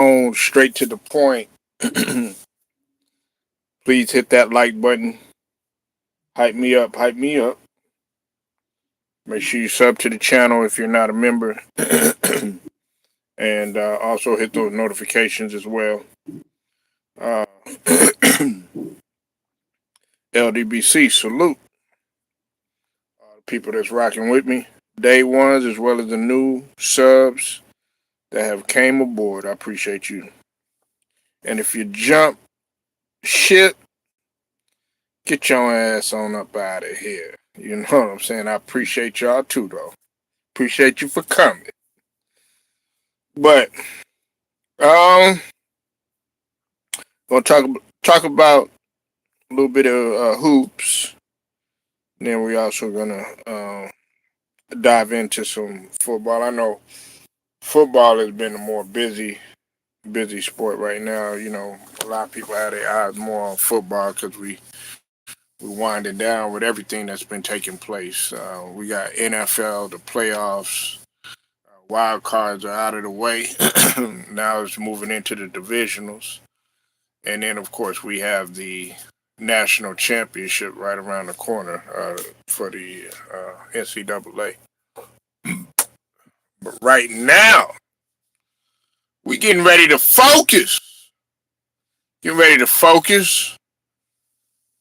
on straight to the point, please hit that like button. Hype me up, hype me up. Make sure you sub to the channel if you're not a member. And also hit those notifications as well. Uh, LDBC, salute. The people that's rocking with me. Day ones as well as the new subs that have came aboard. I appreciate you. And if you jump ship, get your ass on up out of here. You know what I'm saying? I appreciate y'all too, though. Appreciate you for coming. But gonna talk about a little bit of hoops. Then we also gonna dive into some football. I know football has been a more busy sport right now. You know, a lot of people have their eyes more on football because we winding down with everything that's been taking place. We got NFL, the playoffs, wild cards are out of the way. Now it's moving into the divisionals, and then of course we have the national championship right around the corner for the NCAA. But right now, we getting ready to focus. Getting ready to focus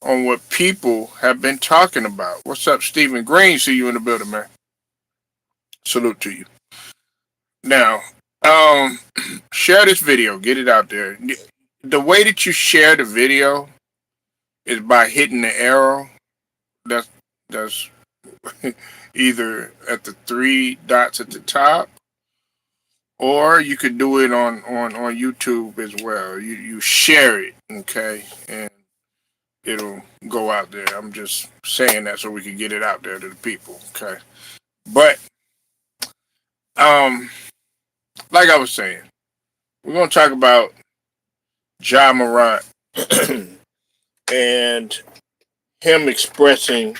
on what people have been talking about. What's up, Stephen Green? See you in the building, man. Salute to you. Now, share this video. Get it out there. The way that you share the video is by hitting the arrow. That's either at the three dots at the top, or you could do it on YouTube as well. You share it, okay, and it'll go out there. I'm just saying that so we can get it out there to the people, okay? But like I was saying, we're gonna talk about Ja Morant and him expressing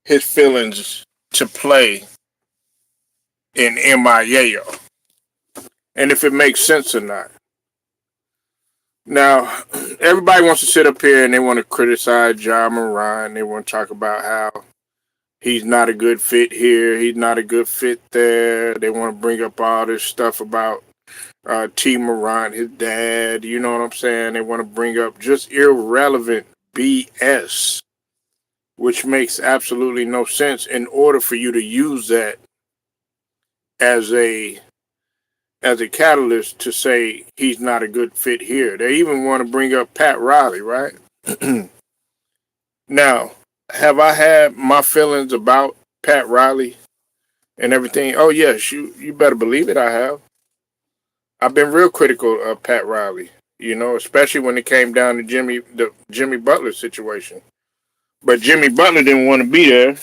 his feelings to play in MIAO, and if it makes sense or not. Now, everybody wants to sit up here and they want to criticize Ja Morant. They want to talk about how he's not a good fit here, he's not a good fit there. They want to bring up all this stuff about T. Morant, his dad. You know what I'm saying? They want to bring up just irrelevant BS, which makes absolutely no sense in order for you to use that as a catalyst to say he's not a good fit here. They even want to bring up Pat Riley, right? Now, have I had my feelings about Pat Riley and everything? Oh yes, you better believe it, I have. I've been real critical of Pat Riley, you know, especially when it came down to the Jimmy Butler situation. But Jimmy Butler didn't want to be there,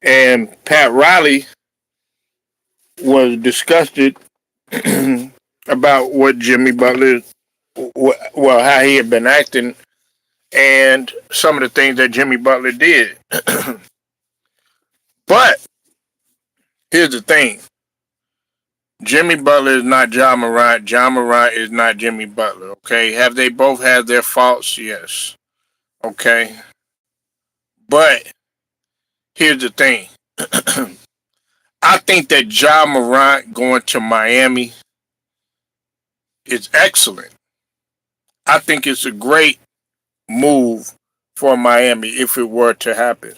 and Pat Riley was disgusted about what Jimmy Butler, well, how he had been acting, and some of the things that Jimmy Butler did. But here's the thing: Jimmy Butler is not Ja Morant. Ja Morant is not Jimmy Butler. Okay, have they both had their faults? Yes. Okay, but here's the thing: I think that Ja Morant going to Miami is excellent. I think it's a great move for Miami if it were to happen.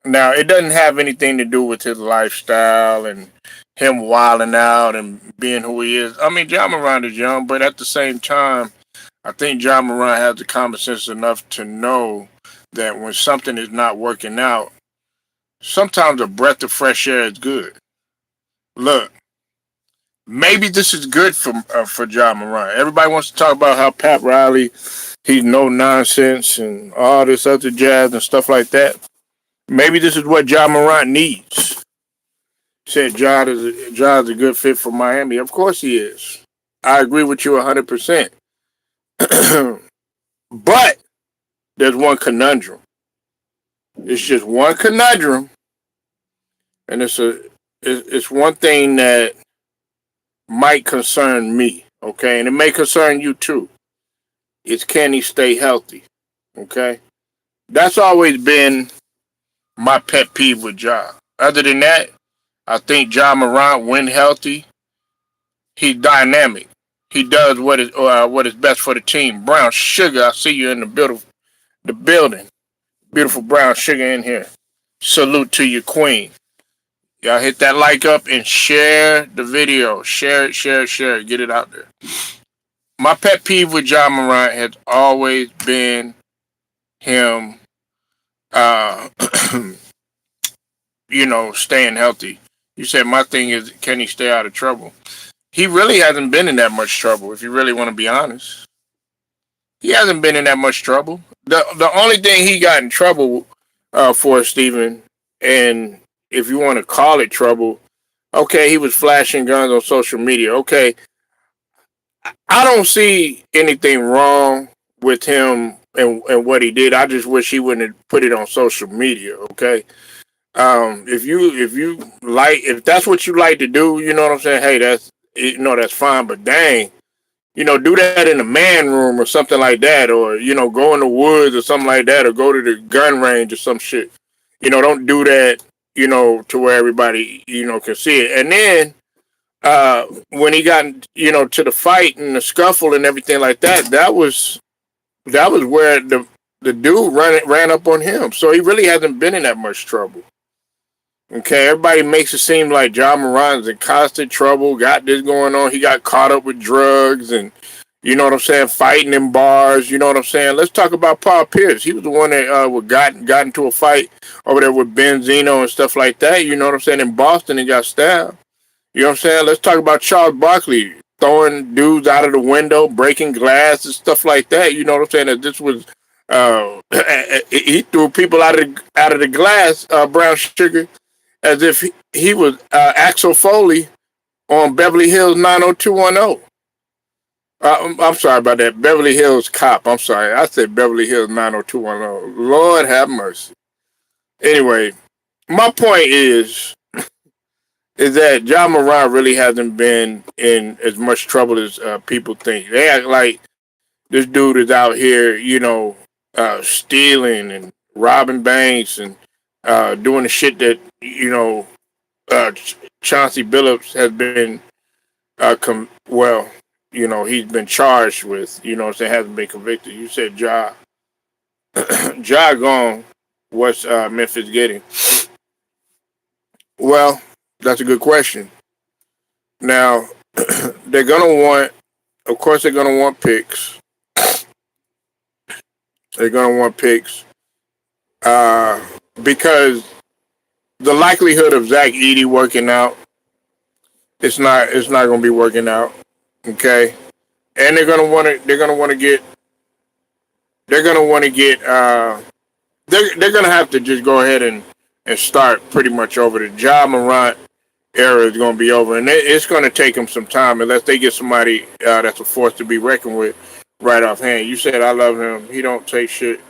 Now, it doesn't have anything to do with his lifestyle and him wilding out and being who he is. I mean, Ja Morant is young, but at the same time, I think Ja Morant has the common sense enough to know that when something is not working out, sometimes a breath of fresh air is good. Look, maybe this is good for Ja Morant. Everybody wants to talk about how Pat Riley, he's no nonsense and all this other jazz and stuff like that. Maybe this is what Ja Morant needs. Said Ja is a good fit for Miami. Of course he is. I agree with you 100%. But there's one conundrum. It's just one conundrum, and it's one thing that might concern me, okay, and it may concern you too. Is can he stay healthy? Okay, that's always been my pet peeve with Ja. Other than that, I think Ja Morant, when healthy, he's dynamic. He does what is best for the team. Brown Sugar, I see you in the building. Beautiful Brown Sugar in here. Salute to your queen. Y'all hit that like up and share the video. Share it, share it, share it. Get it out there. My pet peeve with Ja Morant has always been him, uh, staying healthy. You said my thing is, can he stay out of trouble? He really hasn't been in that much trouble, if you really want to be honest. He hasn't been in that much trouble. The only thing he got in trouble for, Stephen, and if you want to call it trouble, okay, he was flashing guns on social media. Okay, I don't see anything wrong with him and what he did. I just wish he wouldn't have put it on social media. Okay, if that's what you like to do, you know what I'm saying. Hey, that's fine. But dang, do that in a man room or something like that, or go in the woods or something like that, or go to the gun range or some shit. Don't do that. To where everybody can see it. And then when he got to the fight and the scuffle and everything like that, that was where the dude ran up on him. So he really hasn't been in that much trouble. Okay, everybody makes it seem like Ja Morant's in constant trouble, got this going on. He got caught up with drugs and, you know what I'm saying, fighting in bars. You know what I'm saying? Let's talk about Paul Pierce. He was the one that got into a fight over there with Benzino and stuff like that. You know what I'm saying? In Boston and got stabbed. You know what I'm saying? Let's talk about Charles Barkley throwing dudes out of the window, breaking glass and stuff like that. You know what I'm saying? That this was he threw people out of the glass, Brown Sugar, as if he was Axel Foley on Beverly Hills 90210. I'm sorry about that. Beverly Hills Cop. I'm sorry. I said Beverly Hills 90210. Lord have mercy. Anyway, my point is that Ja Morant really hasn't been in as much trouble as people think. They act like this dude is out here, stealing and robbing banks and doing the shit that, uh, Chauncey Billups has been, he's been charged with, hasn't been convicted. You said Ja. Ja gone. What's Memphis getting? Well, that's a good question. Now, they're gonna want, of course, they're gonna want picks. They're gonna want picks because the likelihood of Zach Edey working out, it's not gonna be working out. Okay, and they're gonna want to get they're gonna have to just go ahead and start pretty much over. The Ja Morant era is going to be over, and it's going to take them some time unless they get somebody that's a force to be reckoned with right offhand. You said I love him. He don't take shit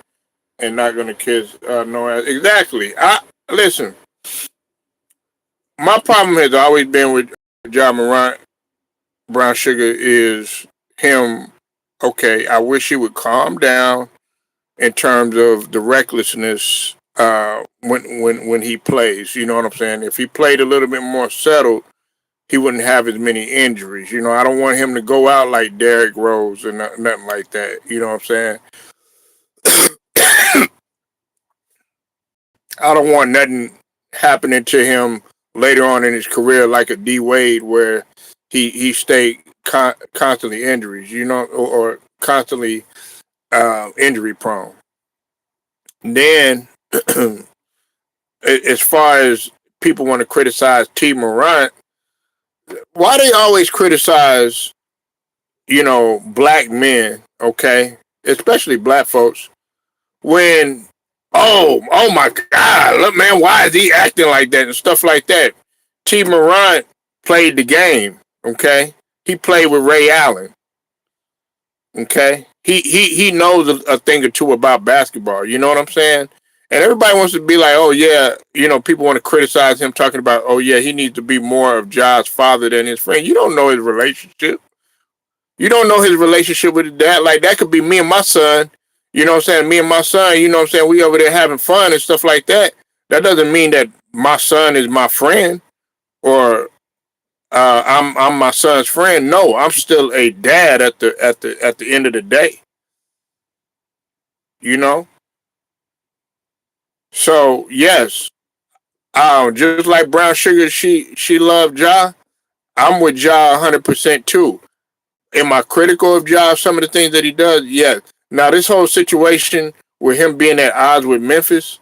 and not going to kiss no ass. Exactly. I listen. My problem has always been with Ja Morant, Brown Sugar, is him. Okay, I wish he would calm down in terms of the recklessness when he plays. You know what I'm saying? If he played a little bit more settled, he wouldn't have as many injuries. I don't want him to go out like Derrick Rose and nothing like that. You know what I'm saying? I don't want nothing happening to him later on in his career like a D Wade, where he stayed constantly injuries. Or constantly injury prone. Then, as far as people want to criticize T. Morant, why they always criticize, black men, okay, especially black folks, when, oh my God, look, man, why is he acting like that and stuff like that? T. Morant played the game, okay? He played with Ray Allen, okay? He knows a thing or two about basketball, you know what I'm saying? And everybody wants to be like, oh yeah, people want to criticize him, talking about, oh yeah, he needs to be more of Ja's father than his friend. You don't know his relationship. You don't know his relationship with his dad. Like, that could be me and my son. You know what I'm saying? Me and my son, you know what I'm saying? We over there having fun and stuff like that. That doesn't mean that my son is my friend, or I'm my son's friend. No, I'm still a dad at the end of the day. You know. So yes, just like Brown Sugar, she loved Ja. I'm with Ja 100% too. Am I critical of Ja? Some of the things that he does, yes. Now this whole situation with him being at odds with Memphis,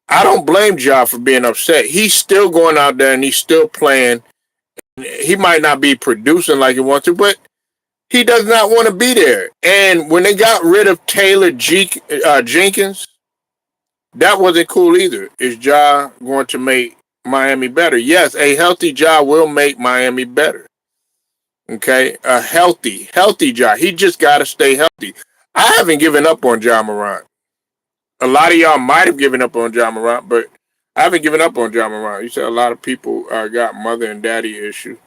I don't blame Ja for being upset. He's still going out there and he's still playing. He might not be producing like he wants to, but he does not want to be there. And when they got rid of Jenkins, that wasn't cool either. Is Ja going to make Miami better? Yes, a healthy Ja will make Miami better. Okay, a healthy Ja. He just got to stay healthy. I haven't given up on Ja Morant. A lot of y'all might have given up on Ja Morant, but I haven't given up on Ja Morant. You said a lot of people got mother and daddy issues.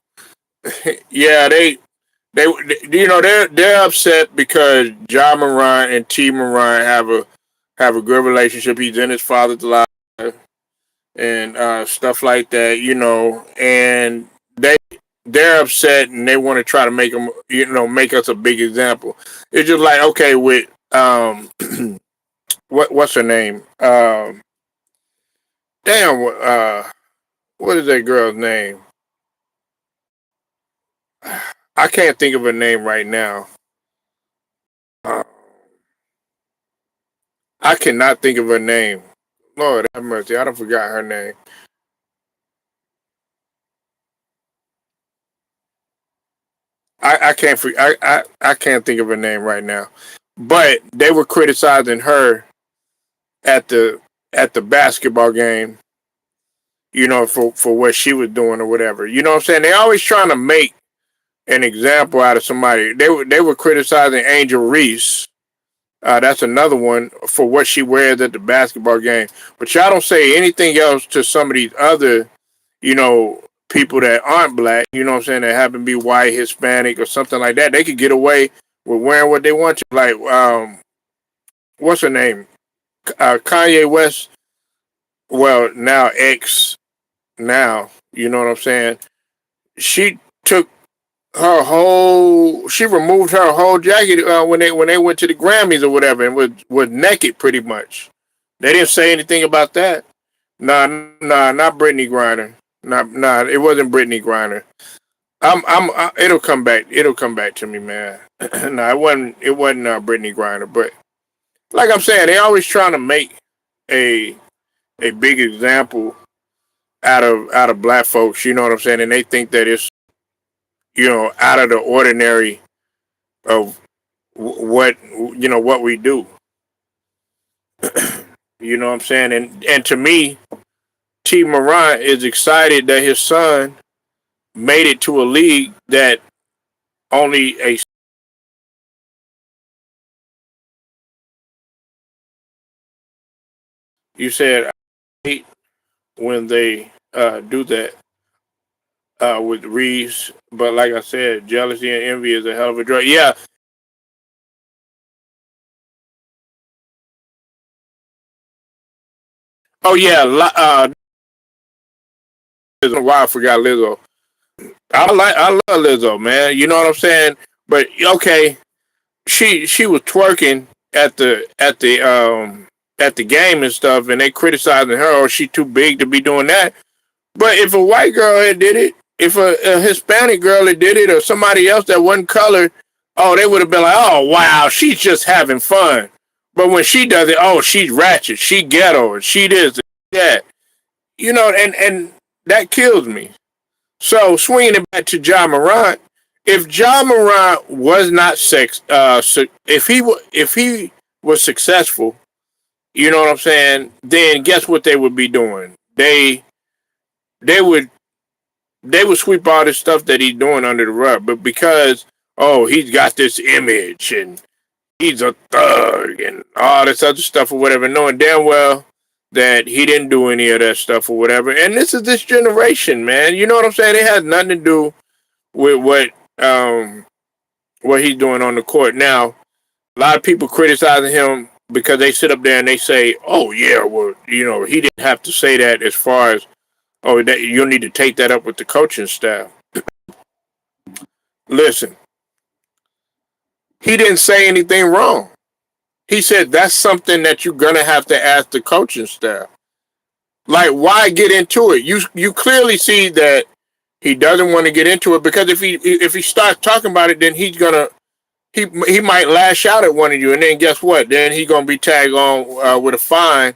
Yeah, they they're upset because Ja Morant and T Morant have a good relationship. He's in his father's life and stuff like that, and they're upset and they want to try to make them, make us a big example. It's just like, okay, with what's her name? Damn, what is that girl's name? I can't think of her name right now. Uh, I cannot think of her name. Lord have mercy, I don't forgot her name. I can't I can't think of her name right now. But they were criticizing her at the basketball game, for what she was doing or whatever. You know what I'm saying? They always trying to make an example out of somebody. They were criticizing Angel Reese. That's another one for what she wears at the basketball game. But y'all don't say anything else to some of these other, people that aren't black, what I'm saying, that happen to be white, Hispanic, or something like that. They could get away with wearing what they want to. Like, what's her name? Kanye West. Well, now ex. Now, you know what I'm saying? She took she removed her whole jacket when they went to the Grammys or whatever, and was naked pretty much. They didn't say anything about that. Nah, nah, not Brittany Griner. Nah, it wasn't Brittany Griner. It'll come back. It'll come back to me, man. Nah, it wasn't Brittany Griner. But like I'm saying, they always trying to make a a big example out of black folks. You know what I'm saying? And they think that it's out of the ordinary of what we do. You know what I'm saying? And to me, T. Morant is excited that his son made it to a league that only a you said I hate when they do that with Reeves, but like I said, jealousy and envy is a hell of a drug. Yeah. Oh yeah. Why I forgot Lizzo. I love Lizzo, man. You know what I'm saying? But okay, she was twerking at the game and stuff, and they criticizing her. Oh, she too big to be doing that. But if a white girl had did it, if a Hispanic girl had did it, or somebody else that wasn't colored, oh, they would have been like, oh wow, she's just having fun. But when she does it, oh, she's ratchet, she ghetto, and she this, and that. And that kills me. So swinging it back to Ja Morant, if Ja Morant was not if he was successful, you know what I'm saying? Then guess what they would be doing? They would they would sweep all this stuff that he's doing under the rug. But because he's got this image and he's a thug and all this other stuff or whatever, knowing damn well that he didn't do any of that stuff or whatever. And this is this generation, man. You know what I'm saying? It has nothing to do with what he's doing on the court. Now, a lot of people criticizing him because they sit up there and they say, "Oh yeah, well, he didn't have to say that." As far as, oh, that you'll need to take that up with the coaching staff. Listen, he didn't say anything wrong. He said that's something that you're gonna have to ask the coaching staff. Like, why get into it? You clearly see that he doesn't want to get into it, because if he starts talking about it, then he might lash out at one of you, and then guess what? Then he's gonna be tagged on with a fine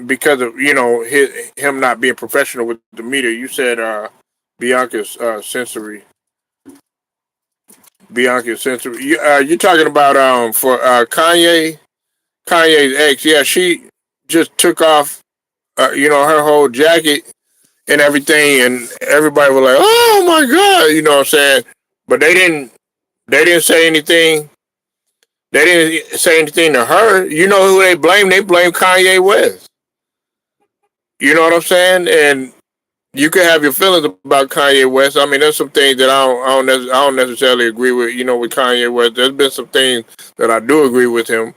because of him not being professional with the media. You said Bianca's sensory. Bianca's sensory. You're talking about for Kanye's ex. Yeah, she just took off her whole jacket and everything, and everybody was like, "Oh my god," you know what I'm saying? But they didn't say anything. They didn't say anything to her. You know who they blame? They blame Kanye West. You know what I'm saying? And you can have your feelings about Kanye West. I mean, there's some things that I don't necessarily agree with. With Kanye West, there's been some things that I do agree with him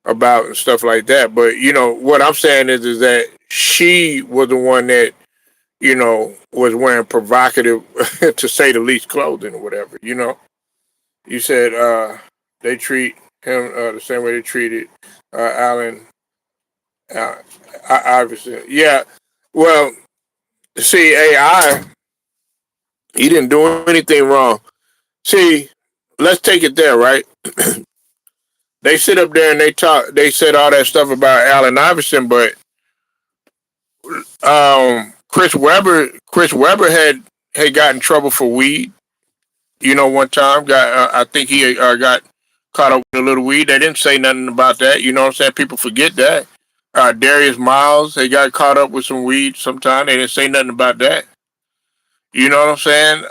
about and stuff like that. But what I'm saying is that she was the one that was wearing provocative, to say the least, clothing or whatever. You said they treat him the same way they treated Allen uh, Iverson. Yeah. Well, see, AI, he didn't do anything wrong. See, let's take it there, right? They sit up there and they talk. They said all that stuff about Allen Iverson, but Chris Webber had got in trouble for weed. One time I think he got caught up with a little weed. They didn't say nothing about that. You know what I'm saying? People forget that. Darius Miles, they got caught up with some weed sometime. They didn't say nothing about that. You know what I'm saying?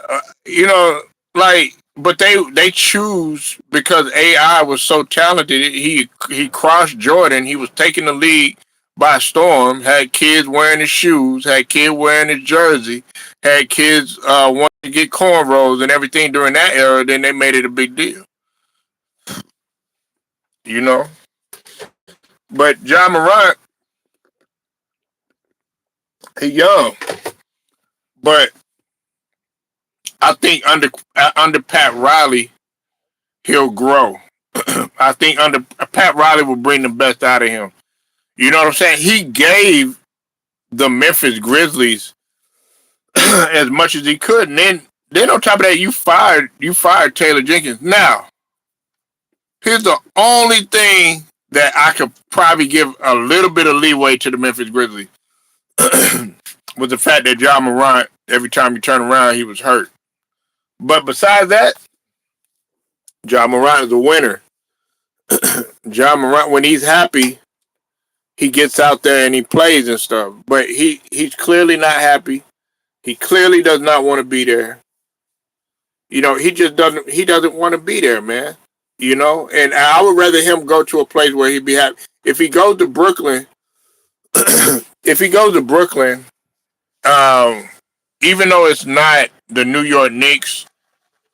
But they choose because AI was so talented. He crossed Jordan. He was taking the league by storm. Had kids wearing his shoes. Had kids wearing his jersey. Had kids wanting to get cornrows and everything during that era. Then they made it a big deal. You know. But John Morant, he young, but I think under Pat Riley, he'll grow. I think under Pat Riley will bring the best out of him. You know what I'm saying? He gave the Memphis Grizzlies as much as he could, and then on top of that, you fired Taylor Jenkins. Now, here's the only thing that I could probably give a little bit of leeway to the Memphis Grizzlies was the fact that John Morant, every time he turned around, he was hurt. But besides that, John Morant is a winner. John Morant, when he's happy, he gets out there and he plays and stuff. But he's clearly not happy. He clearly does not want to be there. He just doesn't want to be there, man. And I would rather him go to a place where he'd be happy. If he goes to Brooklyn, if he goes to Brooklyn, um, even though it's not the New York Knicks,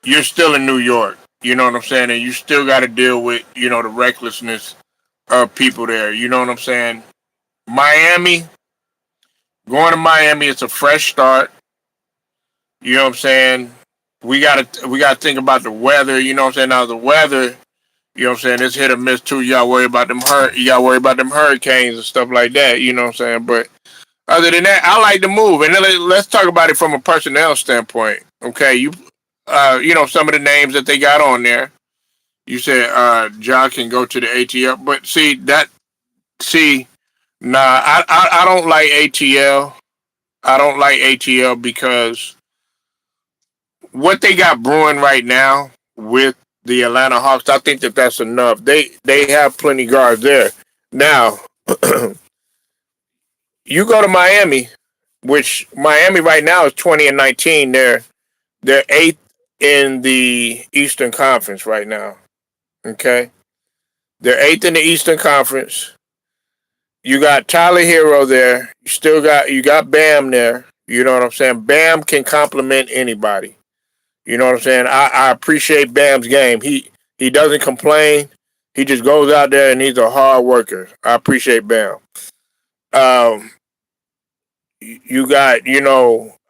you're still in New York. You know what I'm saying? And you still got to deal with, the recklessness of people there. You know what I'm saying? Miami, going to Miami, it's a fresh start. You know what I'm saying? We gotta think about the weather. You know what I'm saying? Now the weather, you know what I'm saying, it's hit or miss too. Y'all worry about them hurricanes and stuff like that. You know what I'm saying? But other than that, I like the move. And then let's talk about it from a personnel standpoint. Okay, some of the names that they got on there. You said Ja can go to the ATL, but nah, I don't like ATL. I don't like ATL because what they got brewing right now with the Atlanta Hawks, I think that's enough. They have plenty guards there. Now, you go to Miami, which Miami right now is 20-19. They're eighth in the Eastern Conference right now. Okay, they're eighth in the Eastern Conference. You got Tyler Hero there. You got Bam there. You know what I'm saying? Bam can compliment anybody. You know what I'm saying? I appreciate Bam's game. He doesn't complain. He just goes out there and he's a hard worker. I appreciate Bam. Um, you got,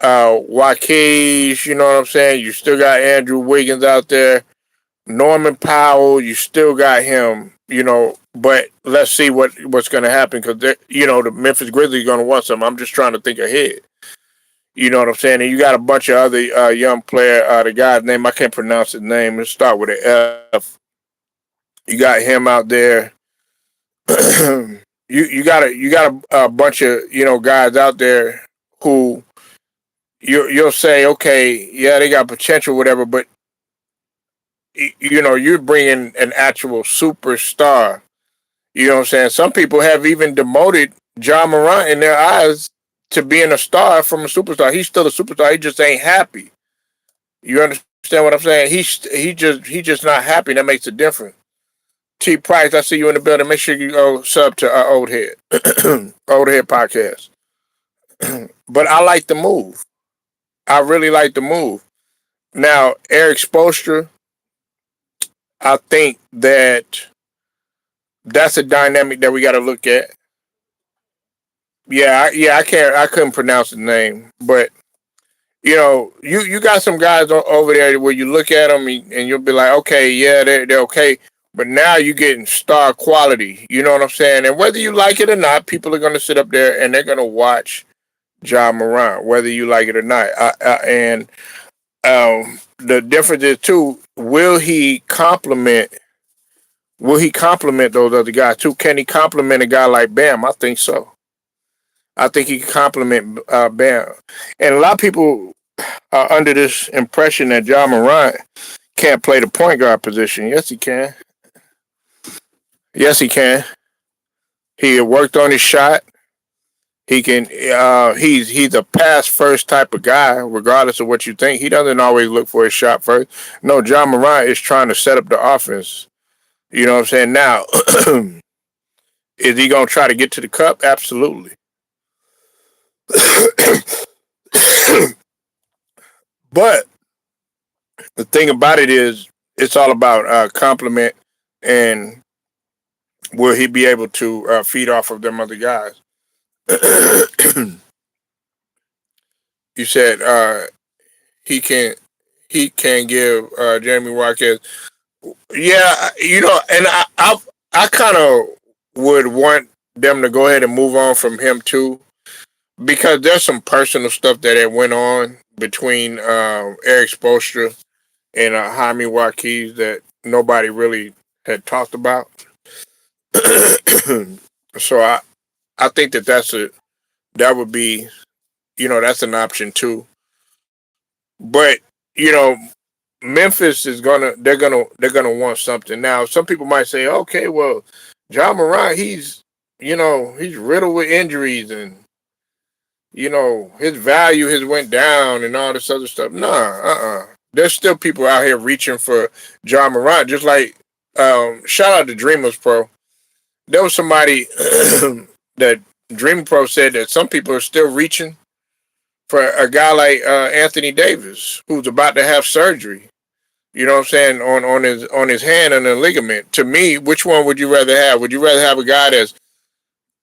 Waukee, you know what I'm saying? You still got Andrew Wiggins out there. Norman Powell, you still got him, but let's see what's going to happen because, the Memphis Grizzlies going to want some. I'm just trying to think ahead. You know what I'm saying? And you got a bunch of other young player. The guy's name, I can't pronounce his name. Let's start with an F. You got him out there. you got a bunch of guys out there who you'll say, okay, yeah, they got potential, whatever, but you're bringing an actual superstar. You know what I'm saying? Some people have even demoted John Morant in their eyes to being a star from a superstar. He's still a superstar. He just ain't happy. You understand what I'm saying? He just not happy. That makes a difference. T Price, I see you in the building. Make sure you go sub to Old Head, Old Head podcast. But I like the move. I really like the move. Now, Eric Spoelstra, I think that's a dynamic that we got to look at. Yeah, I couldn't pronounce his name, but you got some guys over there where you look at them and you'll be like, okay, yeah, they're okay, but now you're getting star quality. You know what I'm saying? And whether you like it or not, people are going to sit up there and they're going to watch Ja Morant, whether you like it or not. And the difference is too, will he complement? Will he complement those other guys too? Can he complement a guy like Bam? I think so. I think he can complement Bam. And a lot of people are under this impression that Ja Morant can't play the point guard position. Yes, he can. Yes, he can. He worked on his shot. He can. He's a pass first type of guy, regardless of what you think. He doesn't always look for his shot first. No, Ja Morant is trying to set up the offense. You know what I'm saying? Now, is he gonna try to get to the cup? Absolutely. But the thing about it is, it's all about compliment and will he be able to feed off of them other guys? You said he can he can give Jamie Watkins. Yeah, and I kind of would want them to go ahead and move on from him too, because there's some personal stuff that had went on between Eric Spoelstra and Jaime Waukee that nobody really had talked about. So I think that would be that's an option too. But you know Memphis is they're gonna want something. Now some people might say, okay, well, John Morant, he's riddled with injuries and his value has went down and all this other stuff. Nah, there's still people out here reaching for John Morant. Just like shout out to Dreamers Pro. There was somebody that Dream Pro said that some people are still reaching for a guy like Anthony Davis, who's about to have surgery. You know what I'm saying, on his hand and the ligament. To me, which one would you rather have? Would you rather have a guy that's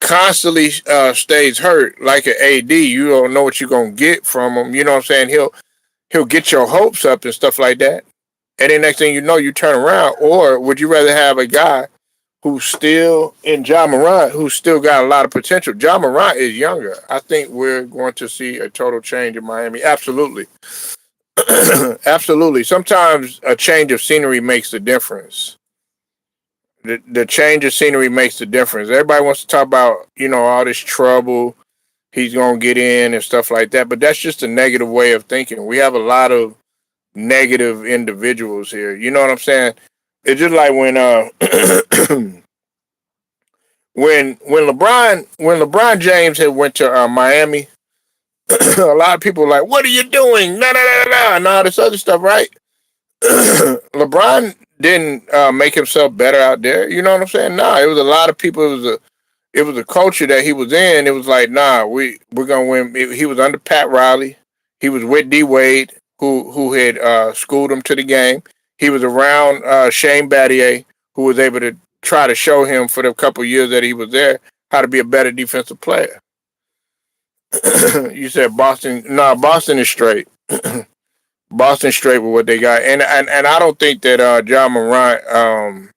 constantly stays hurt like an AD? You don't know what you're gonna get from him. You know what I'm saying? He'll get your hopes up and stuff like that. And then next thing you know, you turn around. Or would you rather have a guy who's still in Ja Morant, who's still got a lot of potential? Ja Morant is younger. I think we're going to see a total change in Miami. Absolutely. Absolutely. Sometimes a change of scenery makes the difference. The change of scenery makes the difference. Everybody wants to talk about, all this trouble he's going to get in and stuff like that. But that's just a negative way of thinking. We have a lot of negative individuals here. You know what I'm saying? It's just like when when LeBron James had went to Miami, a lot of people were like, "What are you doing?" Nah, nah, nah, nah, and all this other stuff, right? LeBron didn't make himself better out there. You know what I'm saying? No, it was a lot of people. it was a culture that he was in. It was like, nah, we're gonna win. He was under Pat Riley. He was with D Wade, who had schooled him to the game. He was around Shane Battier, who was able to try to show him for the couple years that he was there how to be a better defensive player. You said Boston? No, Boston is straight. Boston straight with what they got, and I don't think that John Morant,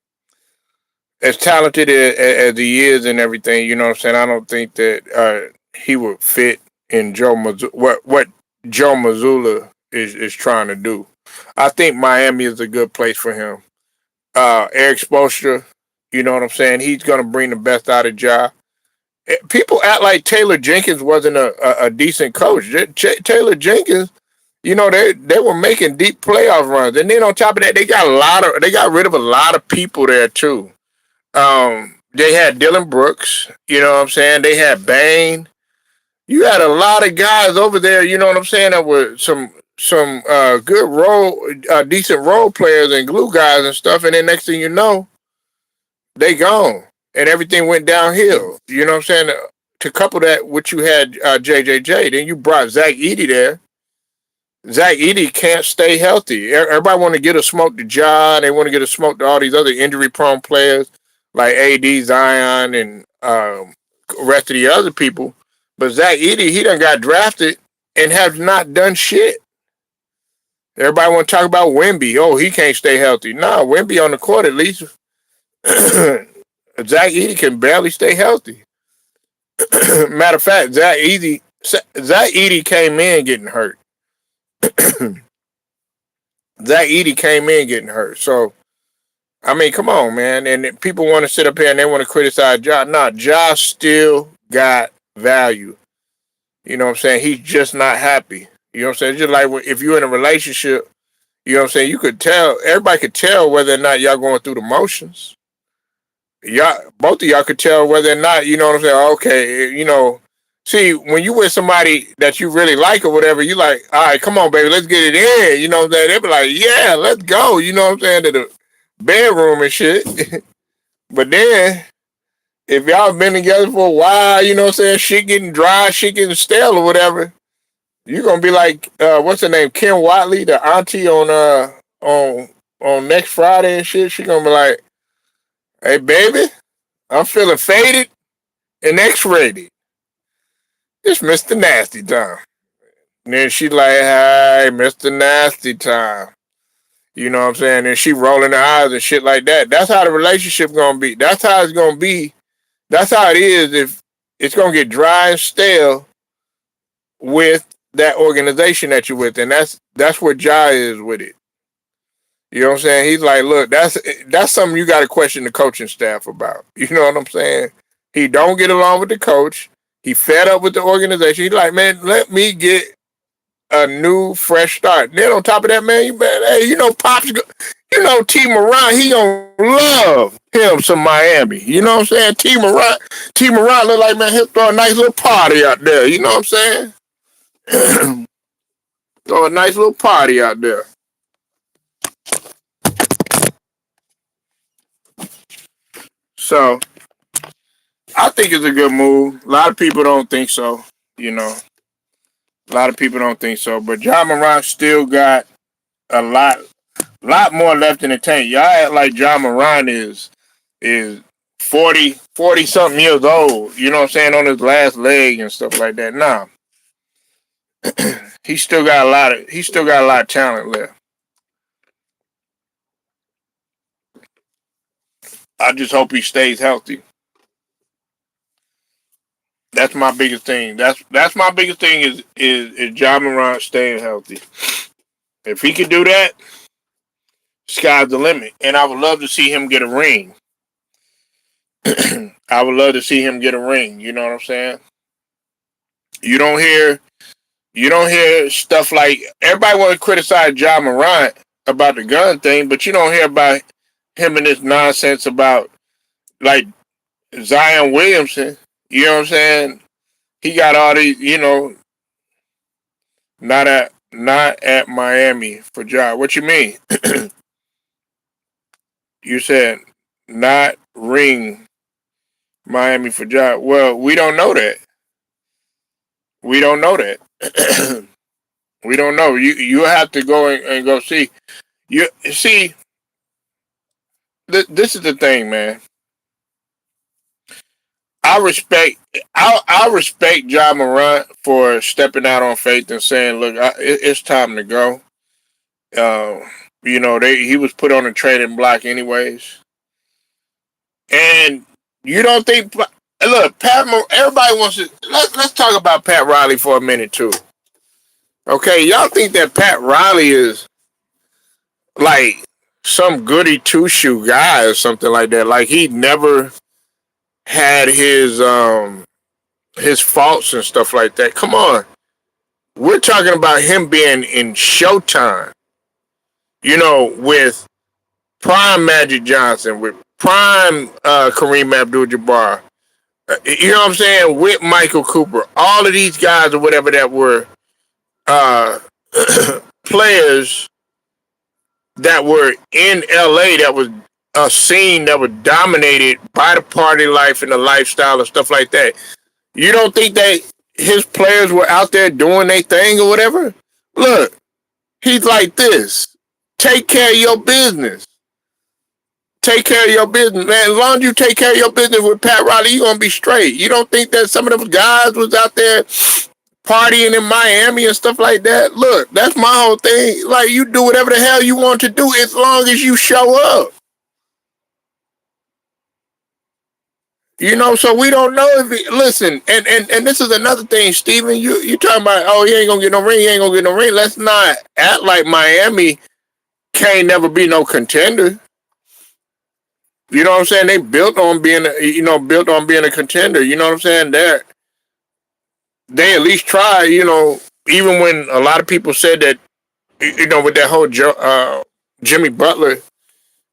as talented as he is and everything, you know what I'm saying. I don't think that he would fit in Joe Mazzulla, what Joe Mazzulla is trying to do. I think Miami is a good place for him. Eric Spoelstra, you know what I'm saying. He's gonna bring the best out of Ja. People act like Taylor Jenkins wasn't a decent coach. Taylor Jenkins, you know, they were making deep playoff runs, and then on top of that, they got rid of a lot of people there too. They had Dylan Brooks, you know what I'm saying? They had Bain. You had a lot of guys over there, you know what I'm saying, that were some good decent role players and glue guys and stuff, and then next thing you know, they gone. And everything went downhill. You know what I'm saying? To couple that with you had JJJ, then you brought Zach Edey there. Zach Edey can't stay healthy. Everybody want to get a smoke to Ja. They want to get a smoke to all these other injury-prone players like AD, Zion, and rest of the other people. But Zach Edey, he done got drafted and have not done shit. Everybody want to talk about Wemby. Oh, he can't stay healthy. Nah, Wemby on the court at least. Zach Edey can barely stay healthy. Matter of fact, Zach Edey came in getting hurt. Zach Edey came in getting hurt. So, I mean, come on, man. And people want to sit up here and they want to criticize Ja. Nah, Ja still got value. You know what I'm saying? He's just not happy. You know what I'm saying? It's just like if you're in a relationship, you know what I'm saying? You could tell, everybody could tell whether or not y'all going through the motions. Y'all, both of y'all could tell whether or not, you know what I'm saying? Okay, you know, see, when you with somebody that you really like or whatever, you like, all right, come on, baby, let's get it in. You know what I'm saying? They be like, yeah, let's go. You know what I'm saying? To the bedroom and shit. But then, if y'all been together for a while, you know what I'm saying? Shit getting dry, shit getting stale or whatever. You're gonna be like, what's her name? Kim Watley, the auntie on next Friday and shit. She gonna be like, hey, baby, I'm feeling faded and X-rated. It's Mr. Nasty time. And then she like, hey, Mr. Nasty time. You know what I'm saying? And she rolling her eyes and shit like that. That's how the relationship gonna be. That's how it's gonna be. That's how it is if it's gonna get dry and stale with that organization that you're with. And that's what Ja is with it. You know what I'm saying? He's like, look, that's something you got to question the coaching staff about. You know what I'm saying? He don't get along with the coach. He fed up with the organization. He's like, man, let me get a new, fresh start. Then on top of that, man, you better, hey, you know, you know, T. Morant, he gonna love him some Miami. You know what I'm saying? T. Morant look like, man, he'll throw a nice little party out there. You know what I'm saying? Throw a nice little party out there. So I think it's a good move. A lot of people don't think so. You know, a lot of people don't think so. But Ja Morant still got a lot more left in the tank. Y'all act like Ja Morant is 40 something years old. You know what I'm saying, on his last leg and stuff like that. Nah, he still got a lot of talent left. I just hope he stays healthy. That's my biggest thing. That's my biggest thing is Ja Morant staying healthy. If he can do that, sky's the limit. And I would love to see him get a ring. I would love to see him get a ring. You know what I'm saying? You don't hear stuff like everybody want to criticize Ja Morant about the gun thing, but you don't hear about him and this nonsense about like Zion Williamson. You know what I'm saying? He got all these, you know, not at Miami for Ja. What you mean? You said not ring Miami for job. Well, we don't know that. We don't know that. We don't know. You have to go and go see. You see. This is the thing, man. I respect. I respect John Morant for stepping out on faith and saying, "Look, it's time to go." Uh, he was put on a trading block anyways, and you don't think. Look, everybody wants to. Let's talk about Pat Riley for a minute too. Okay, y'all think that Pat Riley is like some goody two shoe guy or something like that? Like he never had his faults and stuff like that. Come on, we're talking about him being in Showtime. With prime Magic Johnson, with prime Kareem Abdul-Jabbar. You know what I'm saying? With Michael Cooper, all of these guys or whatever that were uh, players that were in LA that was a scene that was dominated by the party life and the lifestyle and stuff like that. You don't think that his players were out there doing their thing or whatever? Look, he's like this. Take care of your business. Take care of your business, man. As long as you take care of your business with Pat Riley, you're gonna be straight. You don't think that some of those guys was out there partying in Miami and stuff like that? Look, that's my whole thing. Like, you do whatever the hell you want to do as long as you show up. So we don't know if listen, and this is another thing, Steven. You talking about, oh, he ain't gonna get no ring, he ain't gonna get no ring. Let's not act like Miami can't never be no contender. You know what I'm saying? They built on being a contender. You know what I'm saying? They at least try, even when a lot of people said that, with that whole Jimmy Butler,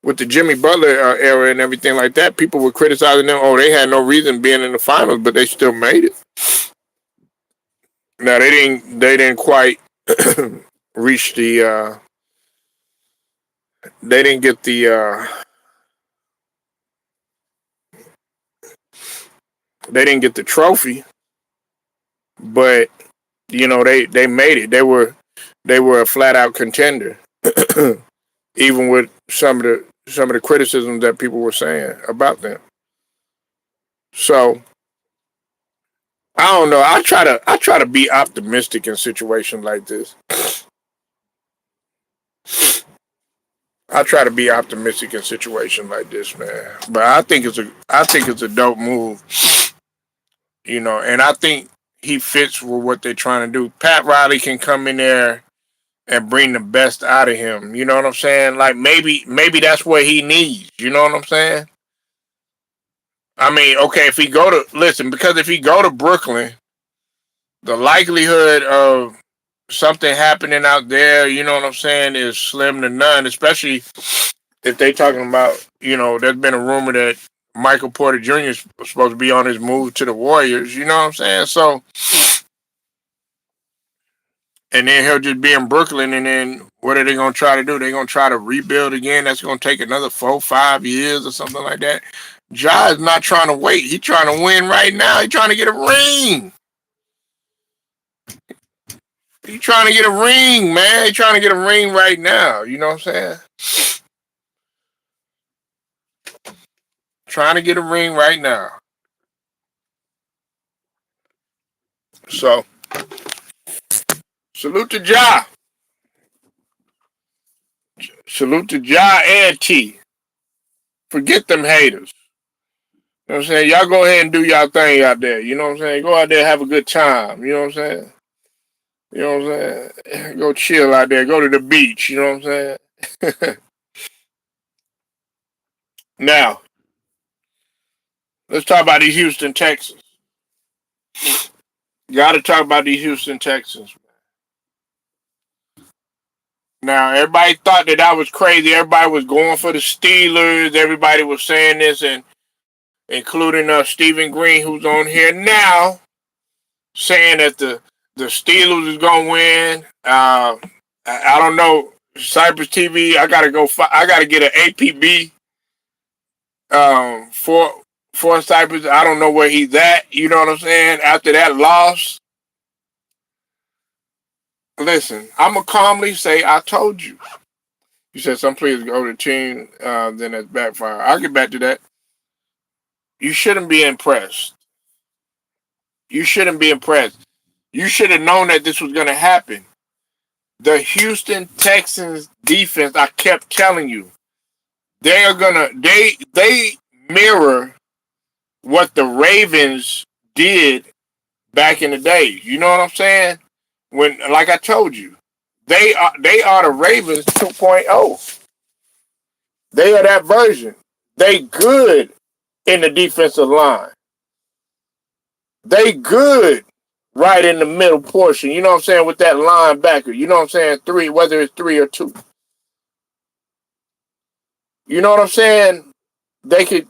with the Jimmy Butler era and everything like that, people were criticizing them. Oh, they had no reason being in the finals, but they still made it. Now they didn't quite reach the. They didn't get the. They didn't get the trophy, but they made it. They were a flat out contender, even with some of the criticisms that people were saying about them. So I don't know. I try to be optimistic in situations like this. I try to be optimistic in situations like this, man. But I think it's a dope move, and I think he fits with what they're trying to do. Pat Riley can come in there and bring the best out of him. You know what I'm saying? Like maybe that's what he needs. You know what I'm saying? I mean, okay, because if he go to Brooklyn, the likelihood of something happening out there, you know what I'm saying, is slim to none, especially if they talking about, there's been a rumor that Michael Porter Jr. is supposed to be on his move to the Warriors, you know what I'm saying? So, and then he'll just be in Brooklyn, and then what are they going to try to do? They're going to try to rebuild again. That's going to take another 4-5 years or something like that. Ja is not trying to wait. He's trying to win right now. He's trying to get a ring. He's trying to get a ring, man. He's trying to get a ring right now. You know what I'm saying? Trying to get a ring right now. So, salute to Ja. Salute to Ja and T. Forget them haters. You know what I'm saying? Y'all go ahead and do y'all thing out there. You know what I'm saying? Go out there and have a good time. You know what I'm saying? You know what I'm saying? Go chill out there. Go to the beach. You know what I'm saying? Now, let's talk about these Houston Texans. Got to talk about these Houston Texans. Now, everybody thought that was crazy. Everybody was going for the Steelers. Everybody was saying this, and including Stephen Green, who's on here now, saying that the Steelers is gonna win. I don't know. Cypress TV. I gotta go. I gotta get an APB Cypress, I don't know where he's at. You know what I'm saying? After that loss, listen, I'm going to calmly say, I told you. You said some players go to the team, then that's backfire. I'll get back to that. You shouldn't be impressed. You shouldn't be impressed. You should have known that this was going to happen. The Houston Texans defense, I kept telling you, they mirror what the Ravens did back in the day. You know what I'm saying? When, like I told you, they are the Ravens 2.0. They are that version. They good in the defensive line. They good right in the middle portion. You know what I'm saying? With that linebacker. You know what I'm saying? Three, whether it's 3 or 2. You know what I'm saying? They could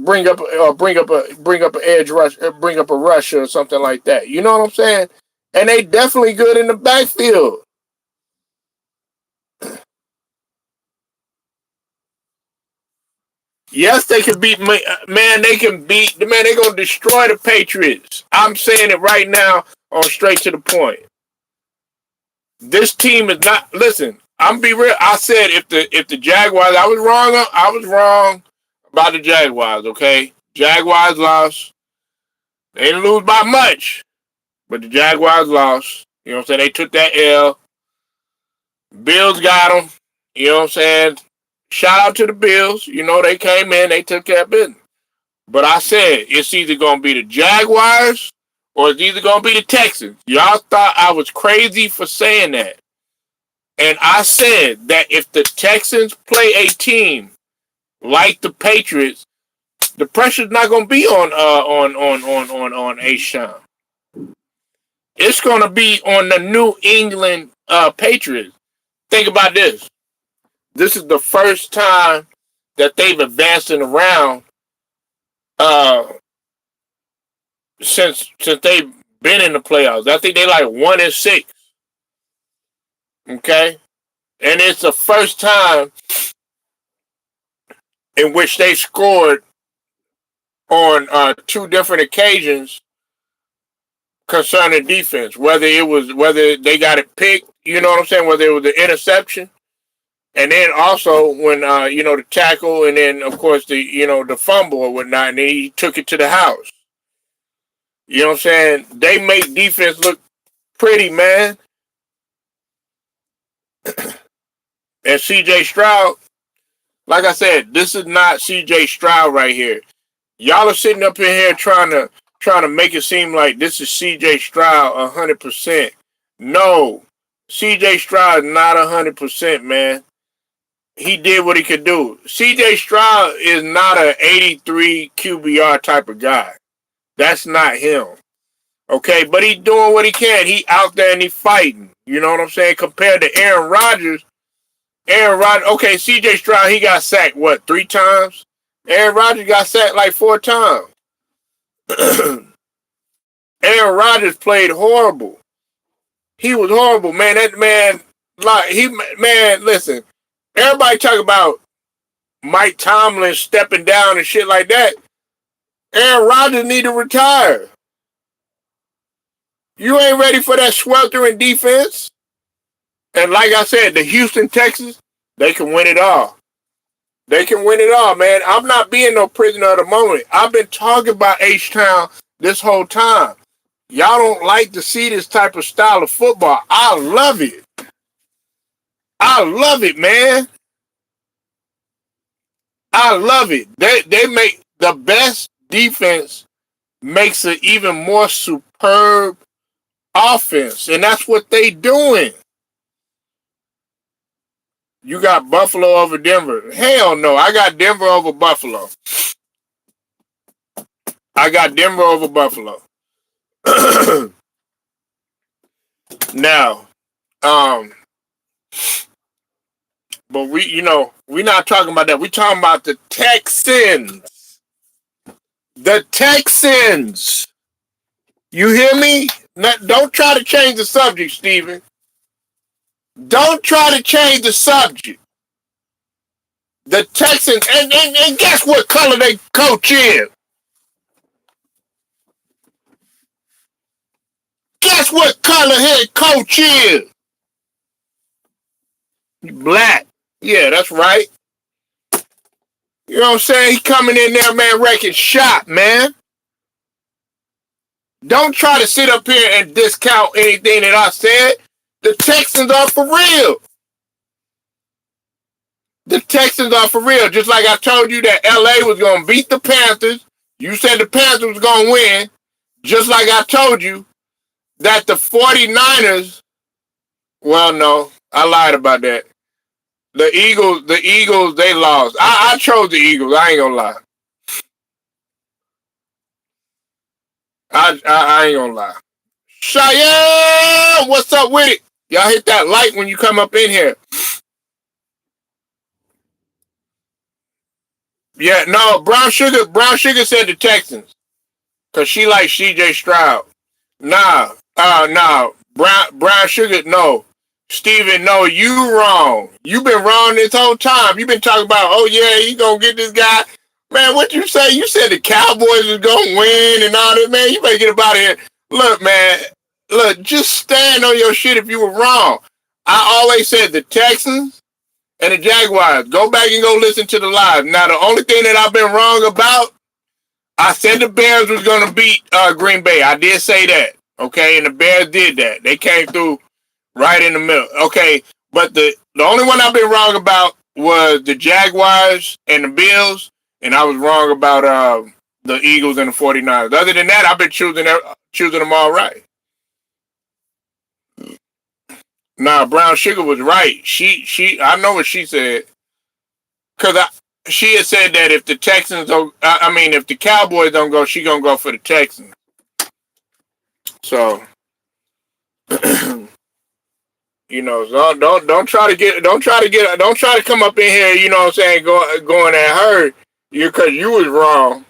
bring up an edge rush, bring up a rusher or something like that. You know what I'm saying? And they definitely good in the backfield. Yes, they can beat man. They can beat the man. They're gonna destroy the Patriots. I'm saying it right now on Straight to the Point. This team is not. Listen, I'm be real. I said if the Jaguars, I was wrong. I was wrong about the Jaguars. Okay, Jaguars lost. They didn't lose by much, but the Jaguars lost. You know what I'm saying? They took that L. Bills got them. You know what I'm saying? Shout out to the Bills. You know, they came in, they took care of business. But I said it's either going to be the Jaguars or it's either going to be the Texans. Y'all thought I was crazy for saying that. And I said that if the Texans play a team like the Patriots, the pressure's not going to be on A-Shawn. It's going to be on the New England Patriots. Think about this. This is the first time that they've advanced in the round since they've been in the playoffs. I think they like 1-6. Okay? And it's the first time in which they scored on 2 different occasions concerning defense. Whether they got it picked, you know what I'm saying? Whether it was the interception. And then also when the tackle, and then of course the fumble or whatnot, and then he took it to the house. You know what I'm saying? They make defense look pretty, man. And C.J. Stroud, like I said, this is not C.J. Stroud right here. Y'all are sitting up in here trying to make it seem like this is C.J. Stroud 100%. No, C.J. Stroud is not 100%, man. He did what he could do. C.J. Stroud is not an 83 QBR type of guy. That's not him. Okay, but he's doing what he can. He out there and he fighting. You know what I'm saying? Compared to Aaron Rodgers. Okay, C.J. Stroud, he got sacked, 3 times? Aaron Rodgers got sacked like 4 times. Aaron Rodgers played horrible. He was horrible, man. That man, listen. Everybody talk about Mike Tomlin stepping down and shit like that. Aaron Rodgers need to retire. You ain't ready for that sweltering defense. And like I said, the Houston Texans, they can win it all. They can win it all, man. I'm not being no prisoner of the moment. I've been talking about H-Town this whole time. Y'all don't like to see this type of style of football. I love it. I love it, man. I love it. They make the best defense makes an even more superb offense, and that's what they doing. You got Buffalo over Denver. Hell no, I got Denver over Buffalo. I got Denver over Buffalo. Now, but we're not talking about that. We're talking about the Texans. The Texans. You hear me? Don't try to change the subject, Steven. Don't try to change the subject. The Texans, and guess what color their coach is? Guess what color head coach is? Black. Yeah, that's right. You know what I'm saying? He coming in there, man, wrecking shop, man. Don't try to sit up here and discount anything that I said. The Texans are for real. The Texans are for real. Just like I told you that LA was going to beat the Panthers. You said the Panthers was going to win. Just like I told you that the 49ers, well, no, I lied about that. The Eagles, they lost. I chose the Eagles. I ain't gonna lie. I ain't gonna lie. Cheyenne, what's up with it? Y'all hit that like when you come up in here. Yeah, no, Brown Sugar said the Texans. Cause she like CJ Stroud. Nah. Brown Sugar, no. Steven, no, you wrong. You been wrong this whole time. You been talking about, oh yeah, he gonna get this guy. Man, what you say? You said the Cowboys was gonna win and all that, man. You better get up out of here. Look, man. Look, just stand on your shit if you were wrong. I always said the Texans and the Jaguars. Go back and go listen to the live. Now, the only thing that I've been wrong about, I said the Bears was going to beat Green Bay. I did say that, okay? And the Bears did that. They came through right in the middle. Okay, but the only one I've been wrong about was the Jaguars and the Bills, and I was wrong about the Eagles and the 49ers. Other than that, I've been choosing them all right. Nah, Brown Sugar was right. I know what she said. Because she had said that if the Texans don't, if the Cowboys don't go, she gonna go for the Texans. So, you know, so don't try to come up in here. You know what I'm saying? Going at her, because you was wrong.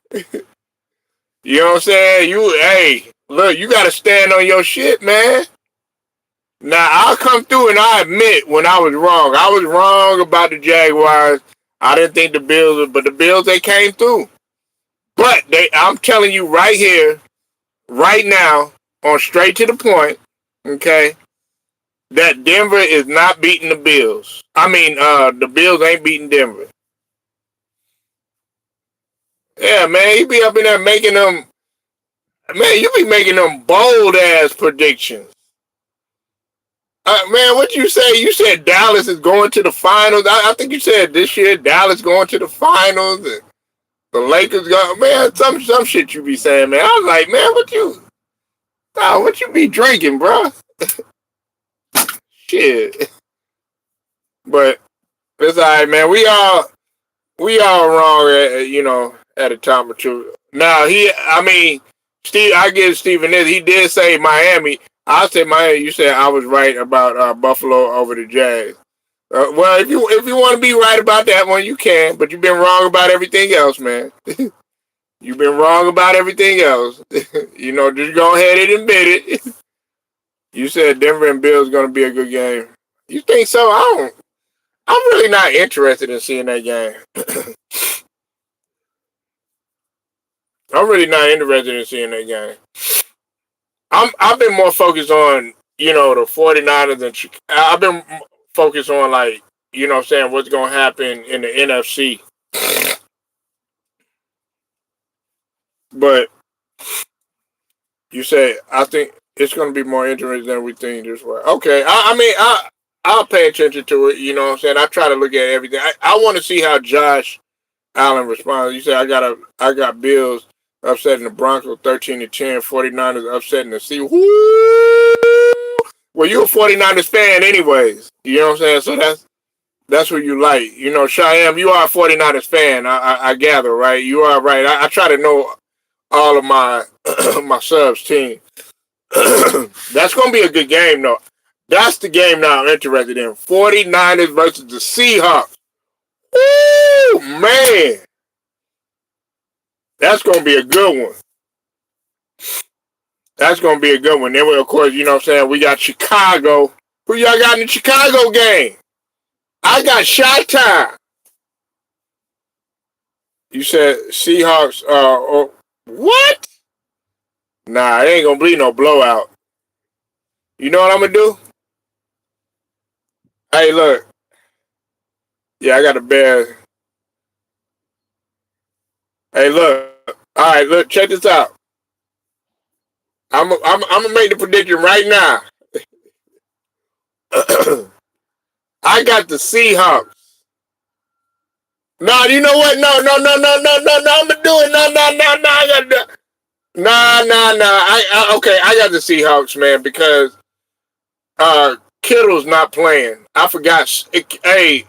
You know what I'm saying? Hey, look, you gotta stand on your shit, man. Now I'll come through and I admit when I was wrong. I was wrong about the Jaguars. I didn't think the Bills, but the Bills, they came through. But I'm telling you right here, right now, on straight to the point, okay, that Denver is not beating the Bills. The Bills ain't beating Denver. Yeah, man, you be up in there making them, man, you be making them bold ass predictions. Man, what you say? You said Dallas is going to the finals. I think you said this year Dallas going to the finals. And the Lakers go, man, some shit you be saying, man. I was like, man, what you be drinking, bro? Shit. But it's alright, man. We all wrong at a time or two. Now Steve, I give Steven this. He did say Miami. I said Miami. You said I was right about Buffalo over the Jags. Well, if you want to be right about that one, you can. But you've been wrong about everything else, man. You've been wrong about everything else. Just go ahead and admit it. You said Denver and Bills going to be a good game. You think so? I'm really not interested in seeing that game. I'm really not interested in seeing that game. I've been more focused on, the 49ers and I've been focused on, like, what I'm saying, what's going to happen in the NFC. But you say, I think it's going to be more interesting than we think this way. Okay. I'll pay attention to it. You know what I'm saying? I try to look at everything. I want to see how Josh Allen responds. You say, I got Bills upsetting the Broncos 13-10, 49ers upsetting the Seahawks. Well, you're a 49ers fan anyways. You know what I'm saying? So that's what you like. Cheyenne, you are a 49ers fan, I gather, right? You are right. I try to know all of my my subs team. That's going to be a good game, though. That's the game now I'm interested in. 49ers versus the Seahawks. Ooh, man. That's going to be a good one. That's going to be a good one. Then, of course, you know what I'm saying, we got Chicago. Who y'all got in the Chicago game? I got Chi-Town. You said Seahawks, what? Nah, it ain't going to be no blowout. You know what I'm gonna do? Hey, look. Yeah, I got the Bears. Hey, look. All right, look. Check this out. I'm gonna make the prediction right now. I got the Seahawks. No, you know what? No. I'm gonna do it. No. I got the. No. Okay. I got the Seahawks, man, because Kittle's not playing. I forgot. Hey,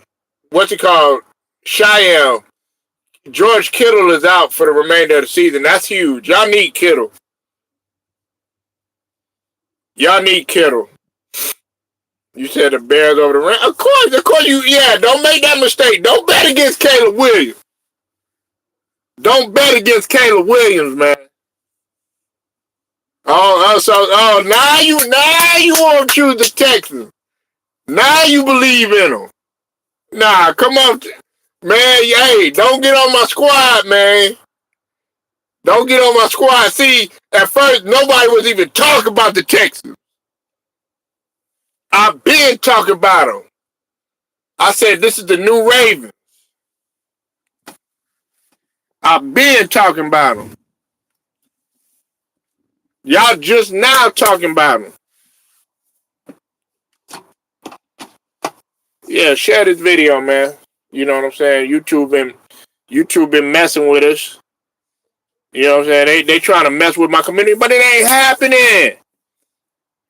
what's it called? Cheyenne. George Kittle is out for the remainder of the season. That's huge. Y'all need Kittle. Y'all need Kittle. You said the Bears over the Rams. Of course. You. Yeah, don't make that mistake. Don't bet against Caleb Williams. Don't bet against Caleb Williams, man. Now you want to choose the Texans. Now you believe in them. Nah, come on, man. Hey, don't get on my squad, man. Don't get on my squad. See, at first nobody was even talking about the Texans. I've been talking about them. I said this is the new Ravens. I've been talking about them. Y'all just now talking about them. Yeah, share this video, man. You know what I'm saying? YouTube been messing with us. You know what I'm saying? They trying to mess with my community, but it ain't happening. You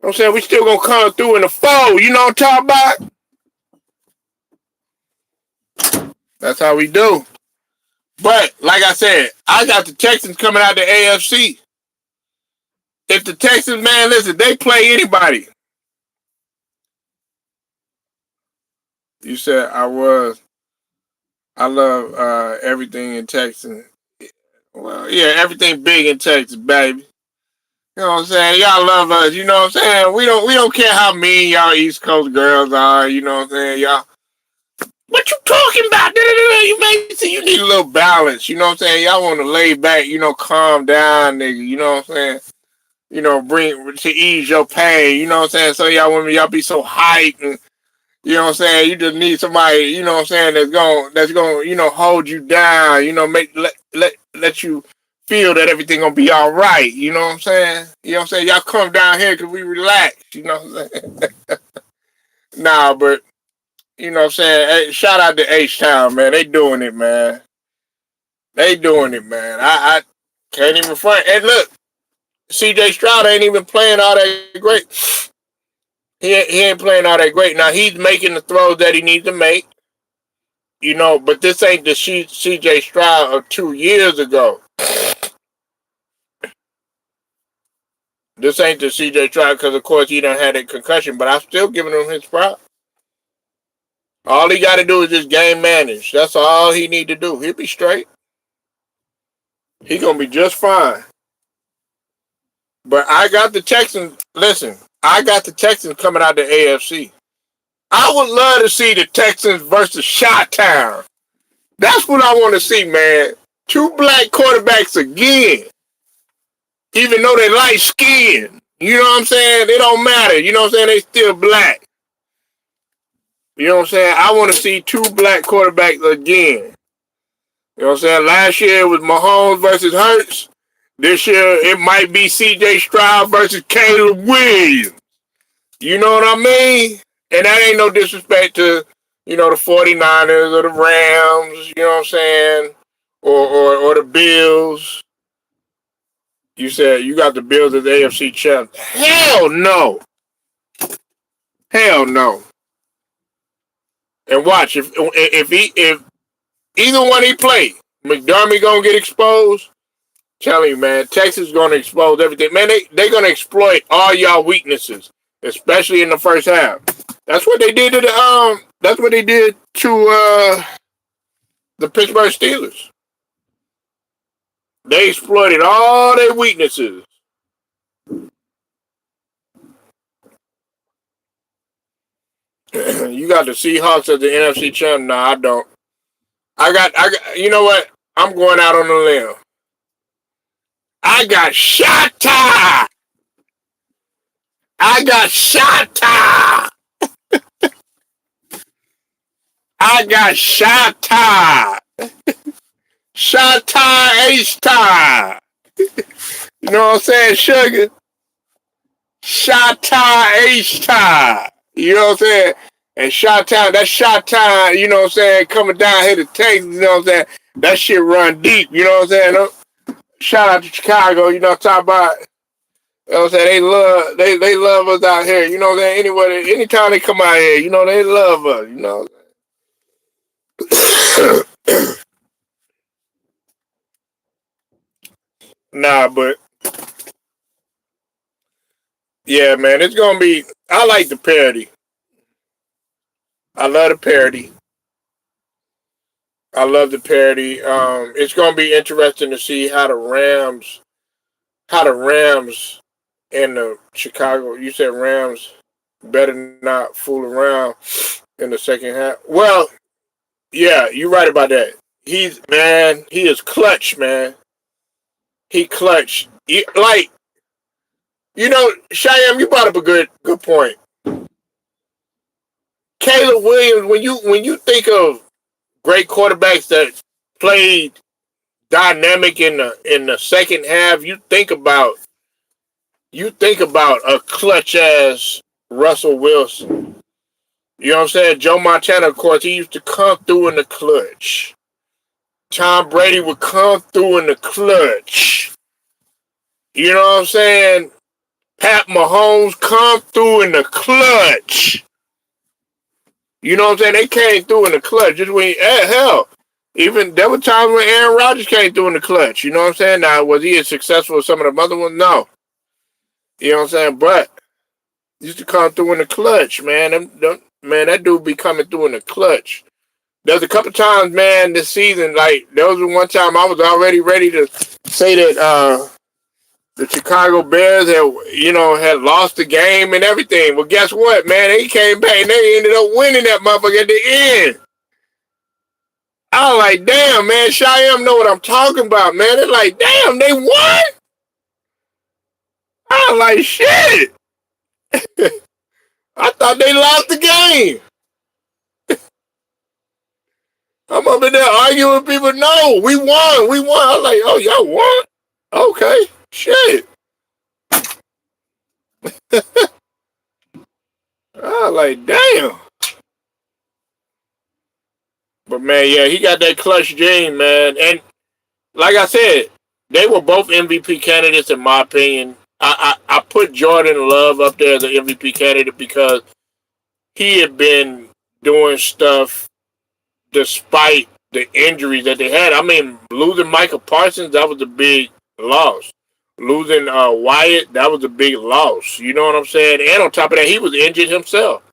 know what I'm saying? We still gonna come through in the fold. You know what I'm talking about? That's how we do. But like I said, I got the Texans coming out the AFC. If the Texans, man, listen, they play anybody. You said I love everything in Texas. Well, yeah, everything big in Texas, baby. You know what I'm saying? Y'all love us. You know what I'm saying? We don't care how mean y'all East Coast girls are. You know what I'm saying? Y'all, what you talking about? You you need a little balance. You know what I'm saying? Y'all want to lay back. You know, calm down, nigga. You know what I'm saying? You know, bring to ease your pain. You know what I'm saying? So y'all women, y'all be so hyped and you know what I'm saying? You just need somebody, you know what I'm saying, that's going, you know, hold you down, you know, let you feel that everything gonna be all right. You know what I'm saying? You know what I'm saying? Y'all come down here because we relax. You know what I'm saying? Nah, but you know what I'm saying? Hey, shout out to H-Town, man. They doing it, man. They doing it, man. I can't even front. And look, CJ Stroud ain't even playing all that great. He ain't playing all that great. Now he's making the throws that he needs to make. You know, but this ain't the CJ Stroud of 2 years ago. This ain't the CJ Stroud because, of course, he done had a concussion, but I'm still giving him his props. All he got to do is just game manage. That's all he need to do. He'll be straight. He going to be just fine. But I got the Texans. Listen, I got the Texans coming out the AFC. I would love to see the Texans versus Chi-Town. That's what I want to see, man. Two black quarterbacks again. Even though they light skinned. You know what I'm saying? It don't matter. You know what I'm saying? They still black. You know what I'm saying? I want to see two black quarterbacks again. You know what I'm saying? Last year it was Mahomes versus Hurts. This year it might be C.J. Stroud versus Caleb Williams. You know what I mean? And that ain't no disrespect to, you know, the 49ers or the Rams, you know what I'm saying? Or the Bills. You said you got the Bills as the AFC champ. Hell no. Hell no. And watch if either one he play, McDermott gonna get exposed. Telling you, man, Texas gonna expose everything. Man, they gonna exploit all y'all weaknesses, especially in the first half. That's what they did to the That's what they did to the Pittsburgh Steelers. They exploited all their weaknesses. You got the Seahawks as the NFC champ. No, I don't. I got. You know what? I'm going out on a limb. I got shot. I got Shot. I got Shot. Shot H-Tie. You know what I'm saying, sugar? Shot H-Tie. You know what I'm saying? And Shot-Town, that's Shot-Town, you know what I'm saying, coming down here to Texas, you know what I'm saying? That shit run deep, you know what I'm saying? Shout out to Chicago, you know what I'm talking about? You know what I'm saying? They love us out here, you know what I'm saying? Anyway, anytime they come out here, you know, they love us, you know. Nah, but yeah, man, it's gonna be. I like the parody. I love the parody. I love the parody. It's gonna be interesting to see how the Rams and the Chicago. You said Rams better not fool around in the second half. Well, yeah, you're right about that. He is clutch, man. He clutch. Like, you know, Cheyenne, you brought up a good point. Caleb Williams, when you think of great quarterbacks that played dynamic in the second half, you think about a clutch ass Russell Wilson. You know what I'm saying? Joe Montana, of course, he used to come through in the clutch. Tom Brady would come through in the clutch. You know what I'm saying? Pat Mahomes come through in the clutch. You know what I'm saying? They came through in the clutch. Just when, hell, even there were times when Aaron Rodgers came through in the clutch. You know what I'm saying? Now, was he as successful as some of the other ones? No. You know what I'm saying? But he used to come through in the clutch, man. Man, that dude be coming through in the clutch. There's a couple times, man, this season, like, there was one time I was already ready to say that the Chicago Bears had lost the game and everything. Well, guess what, man? They came back and they ended up winning that motherfucker at the end. I was like, damn, man, Cheyenne know what I'm talking about, man. They're like, damn, they won? I was like, shit. I thought they lost the game. I'm up in there arguing with people. No, we won. We won. I was like, oh, y'all won? Okay. Shit. I was like, damn. But, man, yeah, he got that clutch gene, man. And like I said, they were both MVP candidates in my opinion. I put Jordan Love up there as an MVP candidate because he had been doing stuff despite the injuries that they had. I mean, losing Michael Parsons, that was a big loss. Losing Wyatt, that was a big loss. You know what I'm saying? And on top of that, he was injured himself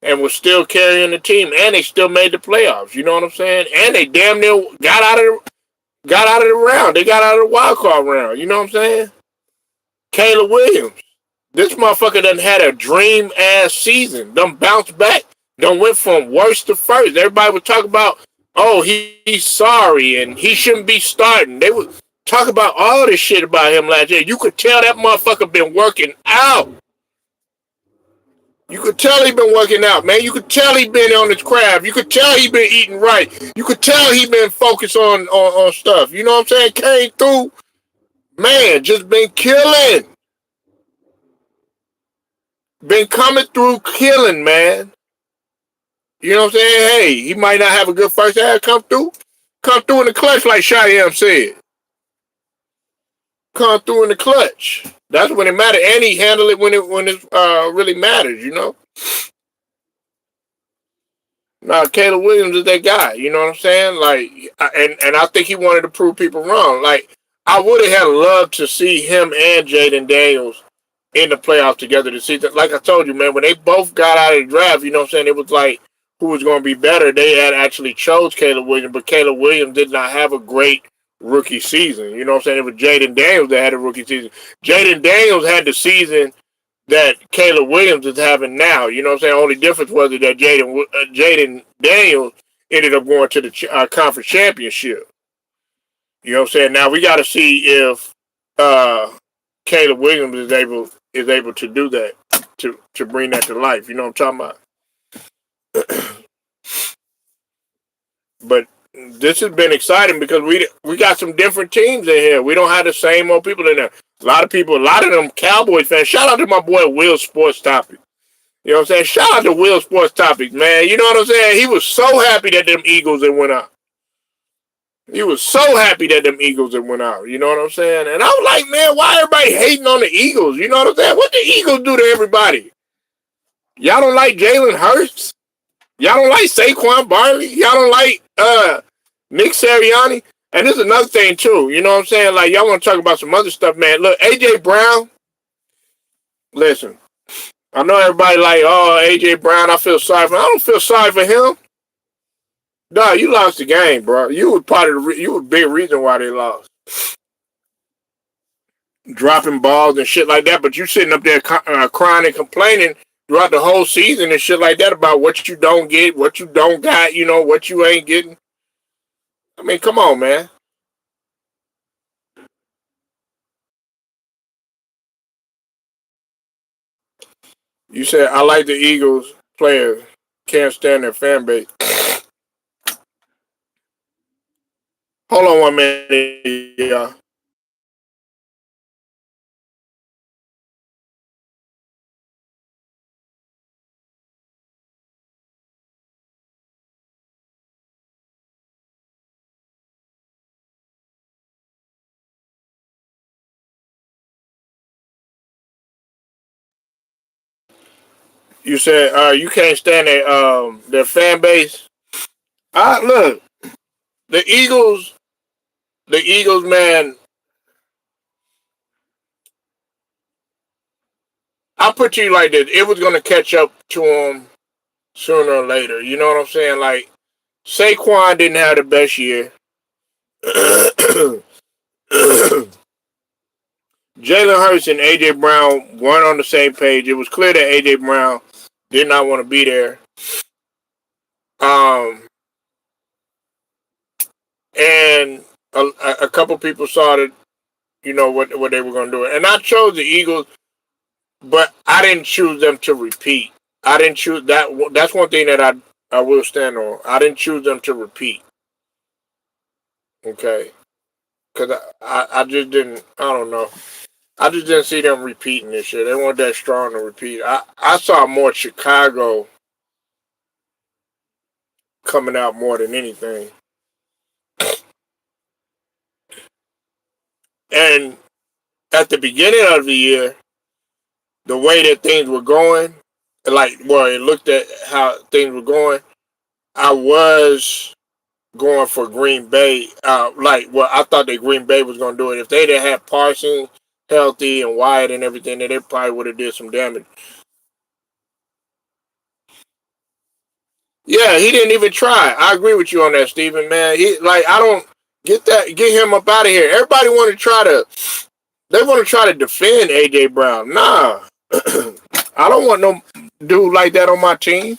and was still carrying the team, and they still made the playoffs. You know what I'm saying? And they damn near got out of the round. They got out of the wild card round. You know what I'm saying? Caleb Williams. This motherfucker done had a dream ass season. Done bounced back. Done went from worst to first. Everybody would talk about, oh, he's sorry and he shouldn't be starting. They would talk about all this shit about him last year. You could tell that motherfucker been working out. You could tell he been working out, man. You could tell he been on his craft. You could tell he been eating right. You could tell he been focused on stuff. You know what I'm saying? Came through, man, just been killing. Been coming through killing, man. You know what I'm saying? Hey, he might not have a good first half. Come through in the clutch, like Cheyenne said. Come through in the clutch. That's when it mattered, and he handled it when it really matters. You know. Now Caleb Williams is that guy. You know what I'm saying? Like, and I think he wanted to prove people wrong. Like, I would have had loved to see him and Jaden Daniels in the playoffs together this season. Like I told you, man, when they both got out of the draft, you know what I'm saying? It was like who was going to be better. They had actually chose Caleb Williams, but Caleb Williams did not have a great rookie season. You know what I'm saying? It was Jaden Daniels that had a rookie season. Jaden Daniels had the season that Caleb Williams is having now. You know what I'm saying? Only difference was that Jaden Daniels ended up going to the conference championship. You know what I'm saying? Now we got to see if Caleb Williams is able to do that. to bring that to life. You know what I'm talking about? But this has been exciting because we got some different teams in here. We don't have the same old people in there. A lot of them Cowboys fans. Shout out to my boy Will Sports Topic. You know what I'm saying? Shout out to Will Sports Topics, man. You know what I'm saying? He was so happy that them Eagles had went out. He was so happy that them Eagles had went out. You know what I'm saying? And I was like, man, why everybody hating on the Eagles? You know what I'm saying? What the Eagles do to everybody? Y'all don't like Jalen Hurts? Y'all don't like Saquon Barkley? Y'all don't like Nick Sirianni? And this is another thing, too. You know what I'm saying? Like, y'all want to talk about some other stuff, man. Look, A.J. Brown, listen. I know everybody like, oh, A.J. Brown, I feel sorry for him. I don't feel sorry for him. Dog, you lost the game, bro. You were you were a big reason why they lost. Dropping balls and shit like that, but you sitting up there crying and complaining throughout the whole season and shit like that about what you don't get, what you don't got, you know, what you ain't getting. I mean, come on, man. You said, I like the Eagles players. Can't stand their fan base. Hold on 1 minute, y'all. You said you can't stand their fan base. Look, the Eagles, man. I'll put you like this: it was gonna catch up to them sooner or later. You know what I'm saying? Like Saquon didn't have the best year. Jalen Hurts and AJ Brown weren't on the same page. It was clear that AJ Brown did not want to be there. Um, and a couple people saw that, you know, what they were going to do. And I chose the Eagles, but I didn't choose them to repeat. I didn't choose that. That's one thing that I will stand on. I didn't choose them to repeat. Okay. Because I just didn't, I don't know. I just didn't see them repeating this shit. They weren't that strong to repeat. I saw more Chicago coming out more than anything. And at the beginning of the year, the way that things were going, like, well, it looked at how things were going, I was going for Green Bay. Well, I thought that Green Bay was going to do it. If they'd have had Parsons healthy and Wyatt and everything, then they probably would have did some damage. Yeah, he didn't even try. I agree with you on that, Steven, man. I don't get him up out of here. Everybody want to they want to try to defend AJ Brown. Nah, I don't want no dude like that on my team.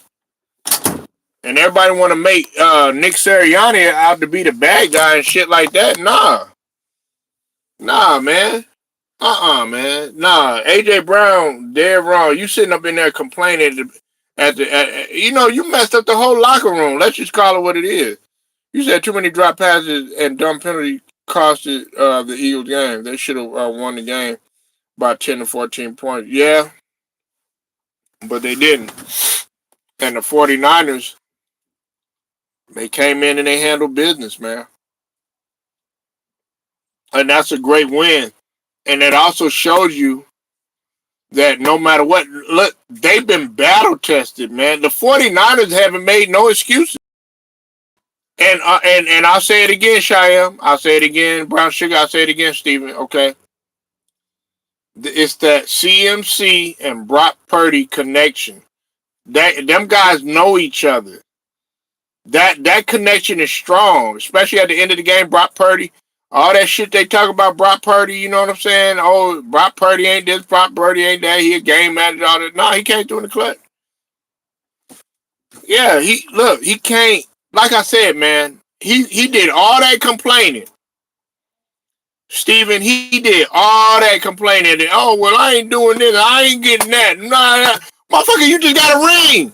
And everybody want to make Nick Sirianni out to be the bad guy and shit like that. Nah, man. Man. Nah, AJ Brown, dead wrong. You sitting up in there complaining you know, you messed up the whole locker room. Let's just call it what it is. You said too many drop passes and dumb penalty costed the Eagles game. They should have won the game by 10 to 14 points. Yeah, but they didn't. And the 49ers, they came in and they handled business, man. And that's a great win. And it also shows you that no matter what, look, they've been battle tested, man. The 49ers haven't made no excuses. And I'll say it again, Cheyenne. I'll say it again, Brown Sugar. I'll say it again, Steven. Okay. It's that CMC and Brock Purdy connection. Them guys know each other. That connection is strong, especially at the end of the game. Brock Purdy, all that shit they talk about Brock Purdy, you know what I'm saying? Oh, Brock Purdy ain't this, Brock Purdy ain't that. He a game manager, all that. No, he came through in the clutch. Yeah, he can't. Like I said, man, he did all that complaining. Steven, he did all that complaining. That, oh, well, I ain't doing this. I ain't getting that. Nah. Motherfucker, you just got a ring.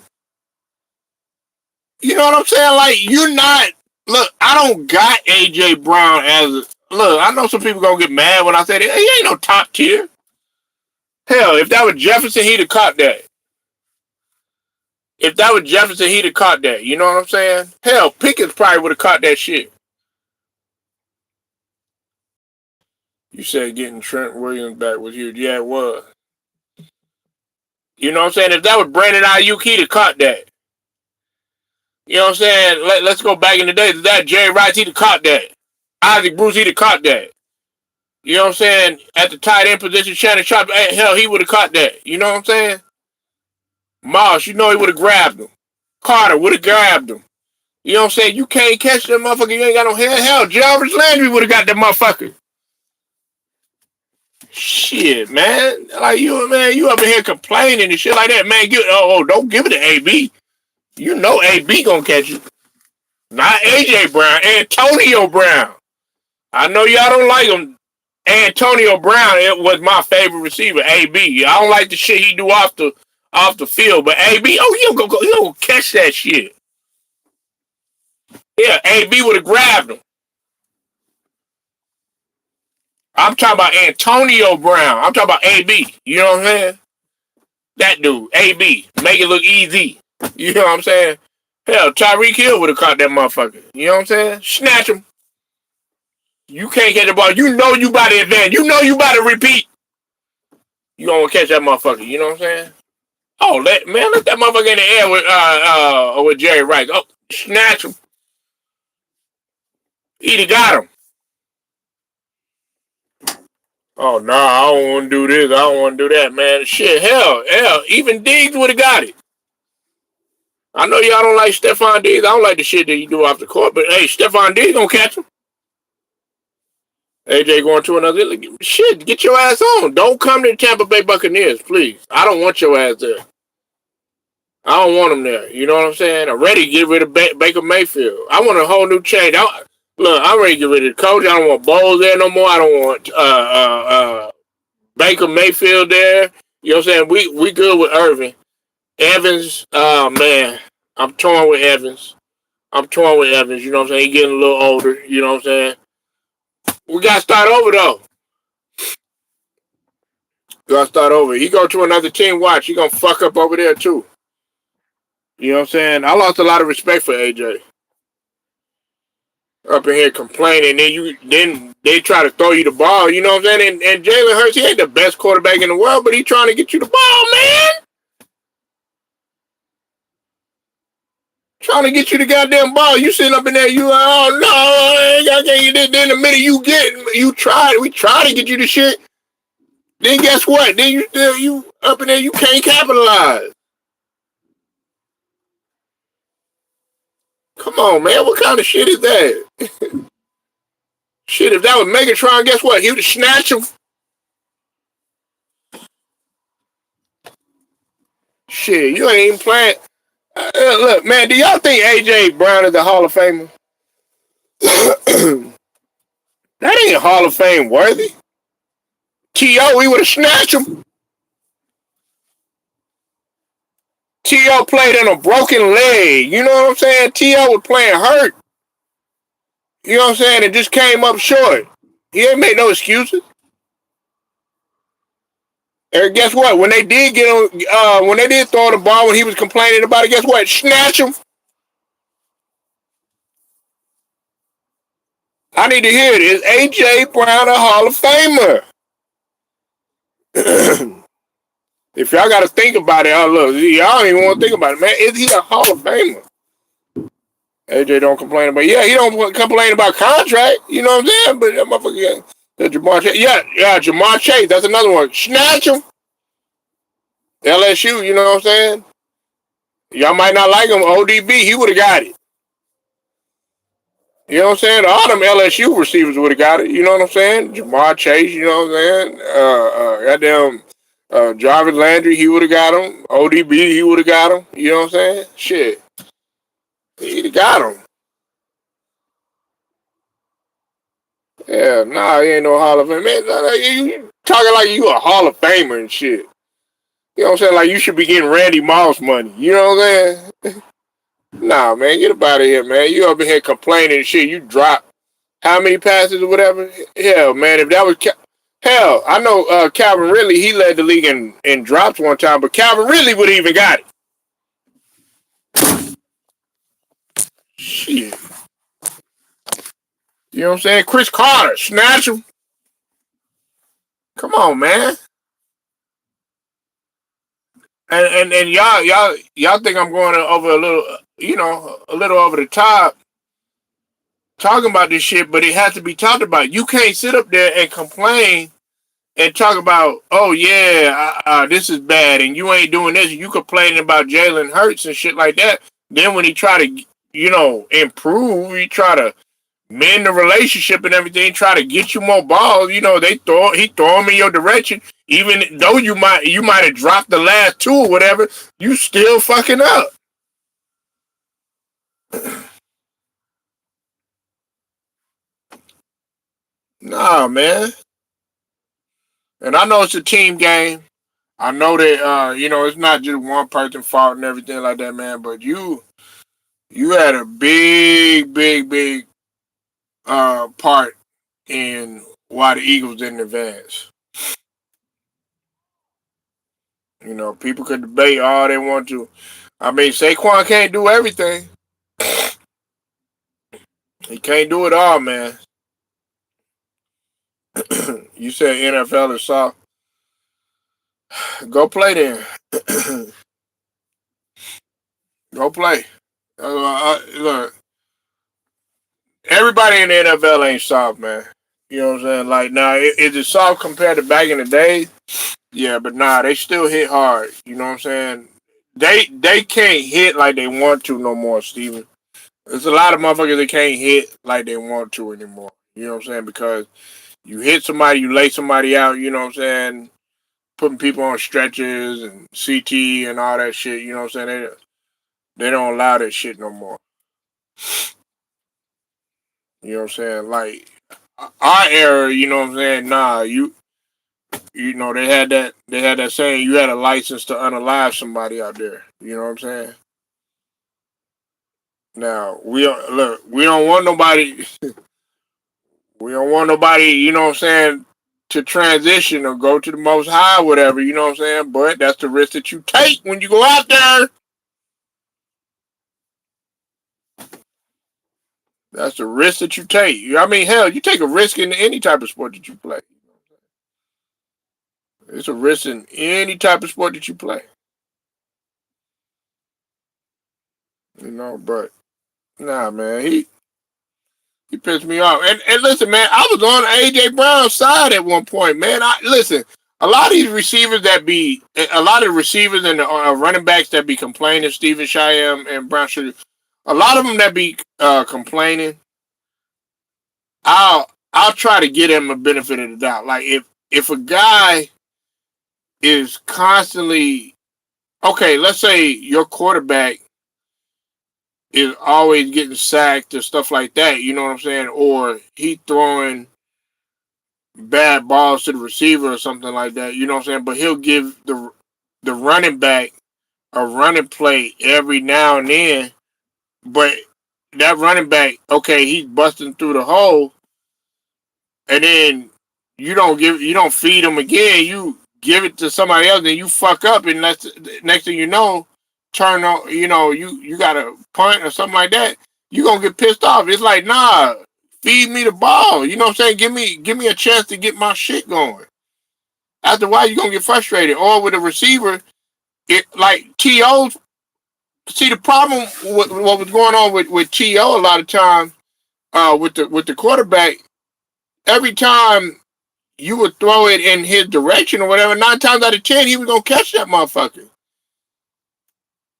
You know what I'm saying? Like, you're not. Look, I don't got A.J. Brown as. Look, I know some people going to get mad when I say that. He ain't no top tier. Hell, if that was Jefferson, he'd have caught that. If that was Jefferson, he'd have caught that. You know what I'm saying? Hell, Pickens probably would have caught that shit. You said getting Trent Williams back was huge. Yeah, it was. You know what I'm saying? If that was Brandon Ayuk, he'd have caught that. You know what I'm saying? Let's go back in the days. If that Jerry Rice, he'd have caught that. Isaac Bruce, he'd have caught that. You know what I'm saying? At the tight end position, Shannon Sharp, hell, he would have caught that. You know what I'm saying? Moss, you know he would have grabbed him. Carter would have grabbed him. You know what I'm saying? You can't catch that motherfucker. You ain't got no head. Hell, Jarvis Landry would have got that motherfucker. Shit, man. Like, you up in here complaining and shit like that. Man, don't give it to AB. You know AB gonna catch you. Not AJ Brown, Antonio Brown. I know y'all don't like him. Antonio Brown, it was my favorite receiver, AB. I don't like the shit he do off the field, but AB, you gonna catch that shit. Yeah, AB would have grabbed him. I'm talking about Antonio Brown. I'm talking about AB. You know what I'm saying? That dude, AB. Make it look easy. You know what I'm saying? Hell, Tyreek Hill would have caught that motherfucker. You know what I'm saying? Snatch him. You can't catch the ball. You know you about to advance. You know you about to repeat. You gonna catch that motherfucker. You know what I'm saying? Oh, let that motherfucker in the air with Jerry Rice. Oh, snatch him. He'd have got him. Oh, no, I don't want to do this. I don't want to do that, man. Shit, hell. Even Diggs would have got it. I know y'all don't like Stephon Diggs. I don't like the shit that you do off the court, but hey, Stephon Diggs gonna catch him. AJ going to another shit. Get your ass on. Don't come to the Tampa Bay Buccaneers, please. I don't want your ass there. I don't want him there. You know what I'm saying? I'm ready to get rid of Baker Mayfield. I want a whole new change. Look, I'm ready to get rid of the coach. I don't want Bowles there no more. I don't want Baker Mayfield there. You know what I'm saying? We good with Irvin. Evans, man, I'm torn with Evans. You know what I'm saying? He getting a little older. You know what I'm saying? We got to start over, though. He go to another team, watch. He going to fuck up over there, too. You know what I'm saying? I lost a lot of respect for AJ. Up in here complaining, then they try to throw you the ball. You know what I'm saying? And Jalen Hurts, he ain't the best quarterback in the world, but he trying to get you the ball, man. Trying to get you the goddamn ball. You sitting up in there, you like, oh no, I can't get this. Then the minute we try to get you the shit. Then guess what? Then you up in there, you can't capitalize. Come on, man. What kind of shit is that? Shit, if that was Megatron, guess what? He would snatch him. Shit, you ain't even playing. Look, man, do y'all think A.J. Brown is a Hall of Famer? That ain't Hall of Fame worthy. T.O., he would have snatched him. T.O. played in a broken leg. You know what I'm saying? T.O. was playing hurt. You know what I'm saying? It just came up short. He ain't made no excuses. And guess what? When they did when they did throw the ball, when he was complaining about it, guess what? Snatch him. I need to hear it. Is A.J. Brown a Hall of Famer? If y'all got to think about it, look, y'all don't even want to think about it, man. Is he a Hall of Famer? AJ don't complain about. Yeah, he don't complain about contract. You know what I'm saying? But that motherfucker, Jamar Chase. Yeah, Jamar Chase. That's another one. Snatch him. LSU. You know what I'm saying? Y'all might not like him. ODB. He would have got it. You know what I'm saying? All them LSU receivers would have got it. You know what I'm saying? Jamar Chase. You know what I'm saying? Goddamn. Jarvis Landry. He would have got him. ODB. He would have got him. You know what I'm saying? Shit. He'd have got him. Yeah, Hell, nah, he ain't no Hall of Fame. Man, you talking like you a Hall of Famer and shit. You know what I'm saying? Like you should be getting Randy Moss money. You know what I'm saying? Nah, man, get up out of here, man. You up in here complaining and shit. You drop how many passes or whatever? Hell, man, if that was hell, I know Calvin Ridley, he led the league in drops one time, but Calvin Ridley would have even got it. Shit. You know what I'm saying? Chris Carter, snatch him. Come on, man. And y'all think I'm going over a little, a little over the top talking about this shit, but it has to be talked about. You can't sit up there and complain and talk about, oh yeah, this is bad, and you ain't doing this. You complaining about Jalen Hurts and shit like that. Then when he try to, improve, he try to mend the relationship and everything, try to get you more balls. He throw them in your direction, even though you might have dropped the last two or whatever. You still fucking up. Nah, man. And I know it's a team game. I know that it's not just one person fault and everything like that, man. But you had a big, big, big part in why the Eagles didn't advance. People could debate all they want to. I mean, Saquon can't do everything. He can't do it all, man. You said NFL is soft. Go play then. Go play. Look, everybody in the NFL ain't soft, man. You know what I'm saying? Like, now, is it soft compared to back in the day? Yeah, but nah, they still hit hard. You know what I'm saying? They can't hit like they want to no more, Steven. There's a lot of motherfuckers that can't hit like they want to anymore. You know what I'm saying? Because you hit somebody, you lay somebody out, you know what I'm saying? Putting people on stretchers and CT and all that shit, you know what I'm saying? They don't allow that shit no more. You know what I'm saying? Like, our era, you know what I'm saying? Nah, they had that saying, you had a license to unalive somebody out there. You know what I'm saying? Now, we don't want nobody we don't want nobody, you know what I'm saying, to transition or go to the most high, whatever, you know what I'm saying? But that's the risk that you take when you go out there. That's the risk that you take. I mean, hell, you take a risk in any type of sport that you play. It's a risk in any type of sport that you play. But nah, man, he pissed me off. And listen, man, I was on AJ Brown's side at one point, man. Listen, a lot of these receivers a lot of receivers and running backs that be complaining, Stephen Shyam and Brown Sugar, a lot of them that be complaining, I'll try to get him a benefit of the doubt. Like if a guy is constantly, okay, let's say your quarterback is always getting sacked or stuff like that, you know what I'm saying? Or he throwing bad balls to the receiver or something like that, you know what I'm saying? But he'll give the running back a running play every now and then. But that running back, okay, he's busting through the hole, and then you don't feed him again. You give it to somebody else, and you fuck up, and that's next thing you know, turn on, you got a punt or something like that. You gonna get pissed off. It's like, nah, feed me the ball. You know what I'm saying? Give me a chance to get my shit going. After a while, you're gonna get frustrated. Or with a receiver, it like T.O. See, the problem with what was going on with T.O. a lot of times, with the quarterback, every time you would throw it in his direction or whatever, 9 times out of 10, he was gonna catch that motherfucker.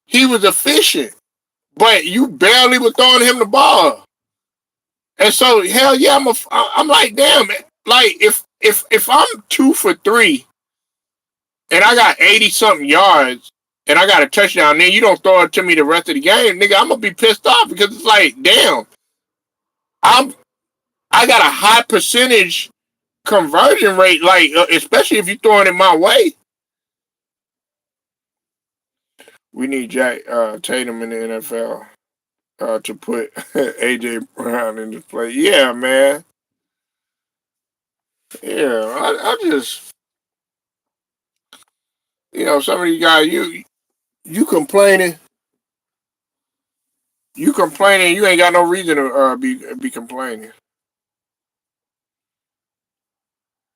He was efficient, but you barely were throwing him the ball. And so, hell yeah, I'm like, damn, like if I'm 2 for 3 and I got 80 something yards and I got a touchdown, then you don't throw it to me the rest of the game, nigga, I'm gonna be pissed off because it's like, damn, I got a high percentage conversion rate, like especially if you're throwing it my way. We need Jack Tatum in the NFL to put AJ Brown in the play. Yeah, man. Yeah, I just, some of you guys, you complaining, you ain't got no reason to be complaining.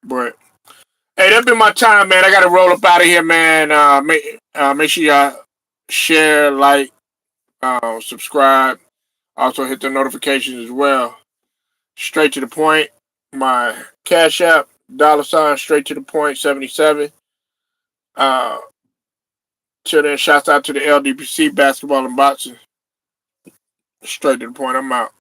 But hey, that's been my time, man. I got to roll up out of here, man. Make sure y'all share, like, subscribe. Also hit the notifications as well. Straight to the point. My Cash App, $ straight to the point 77. Till then, shouts out to the LDPC basketball and boxing. Straight to the point. I'm out.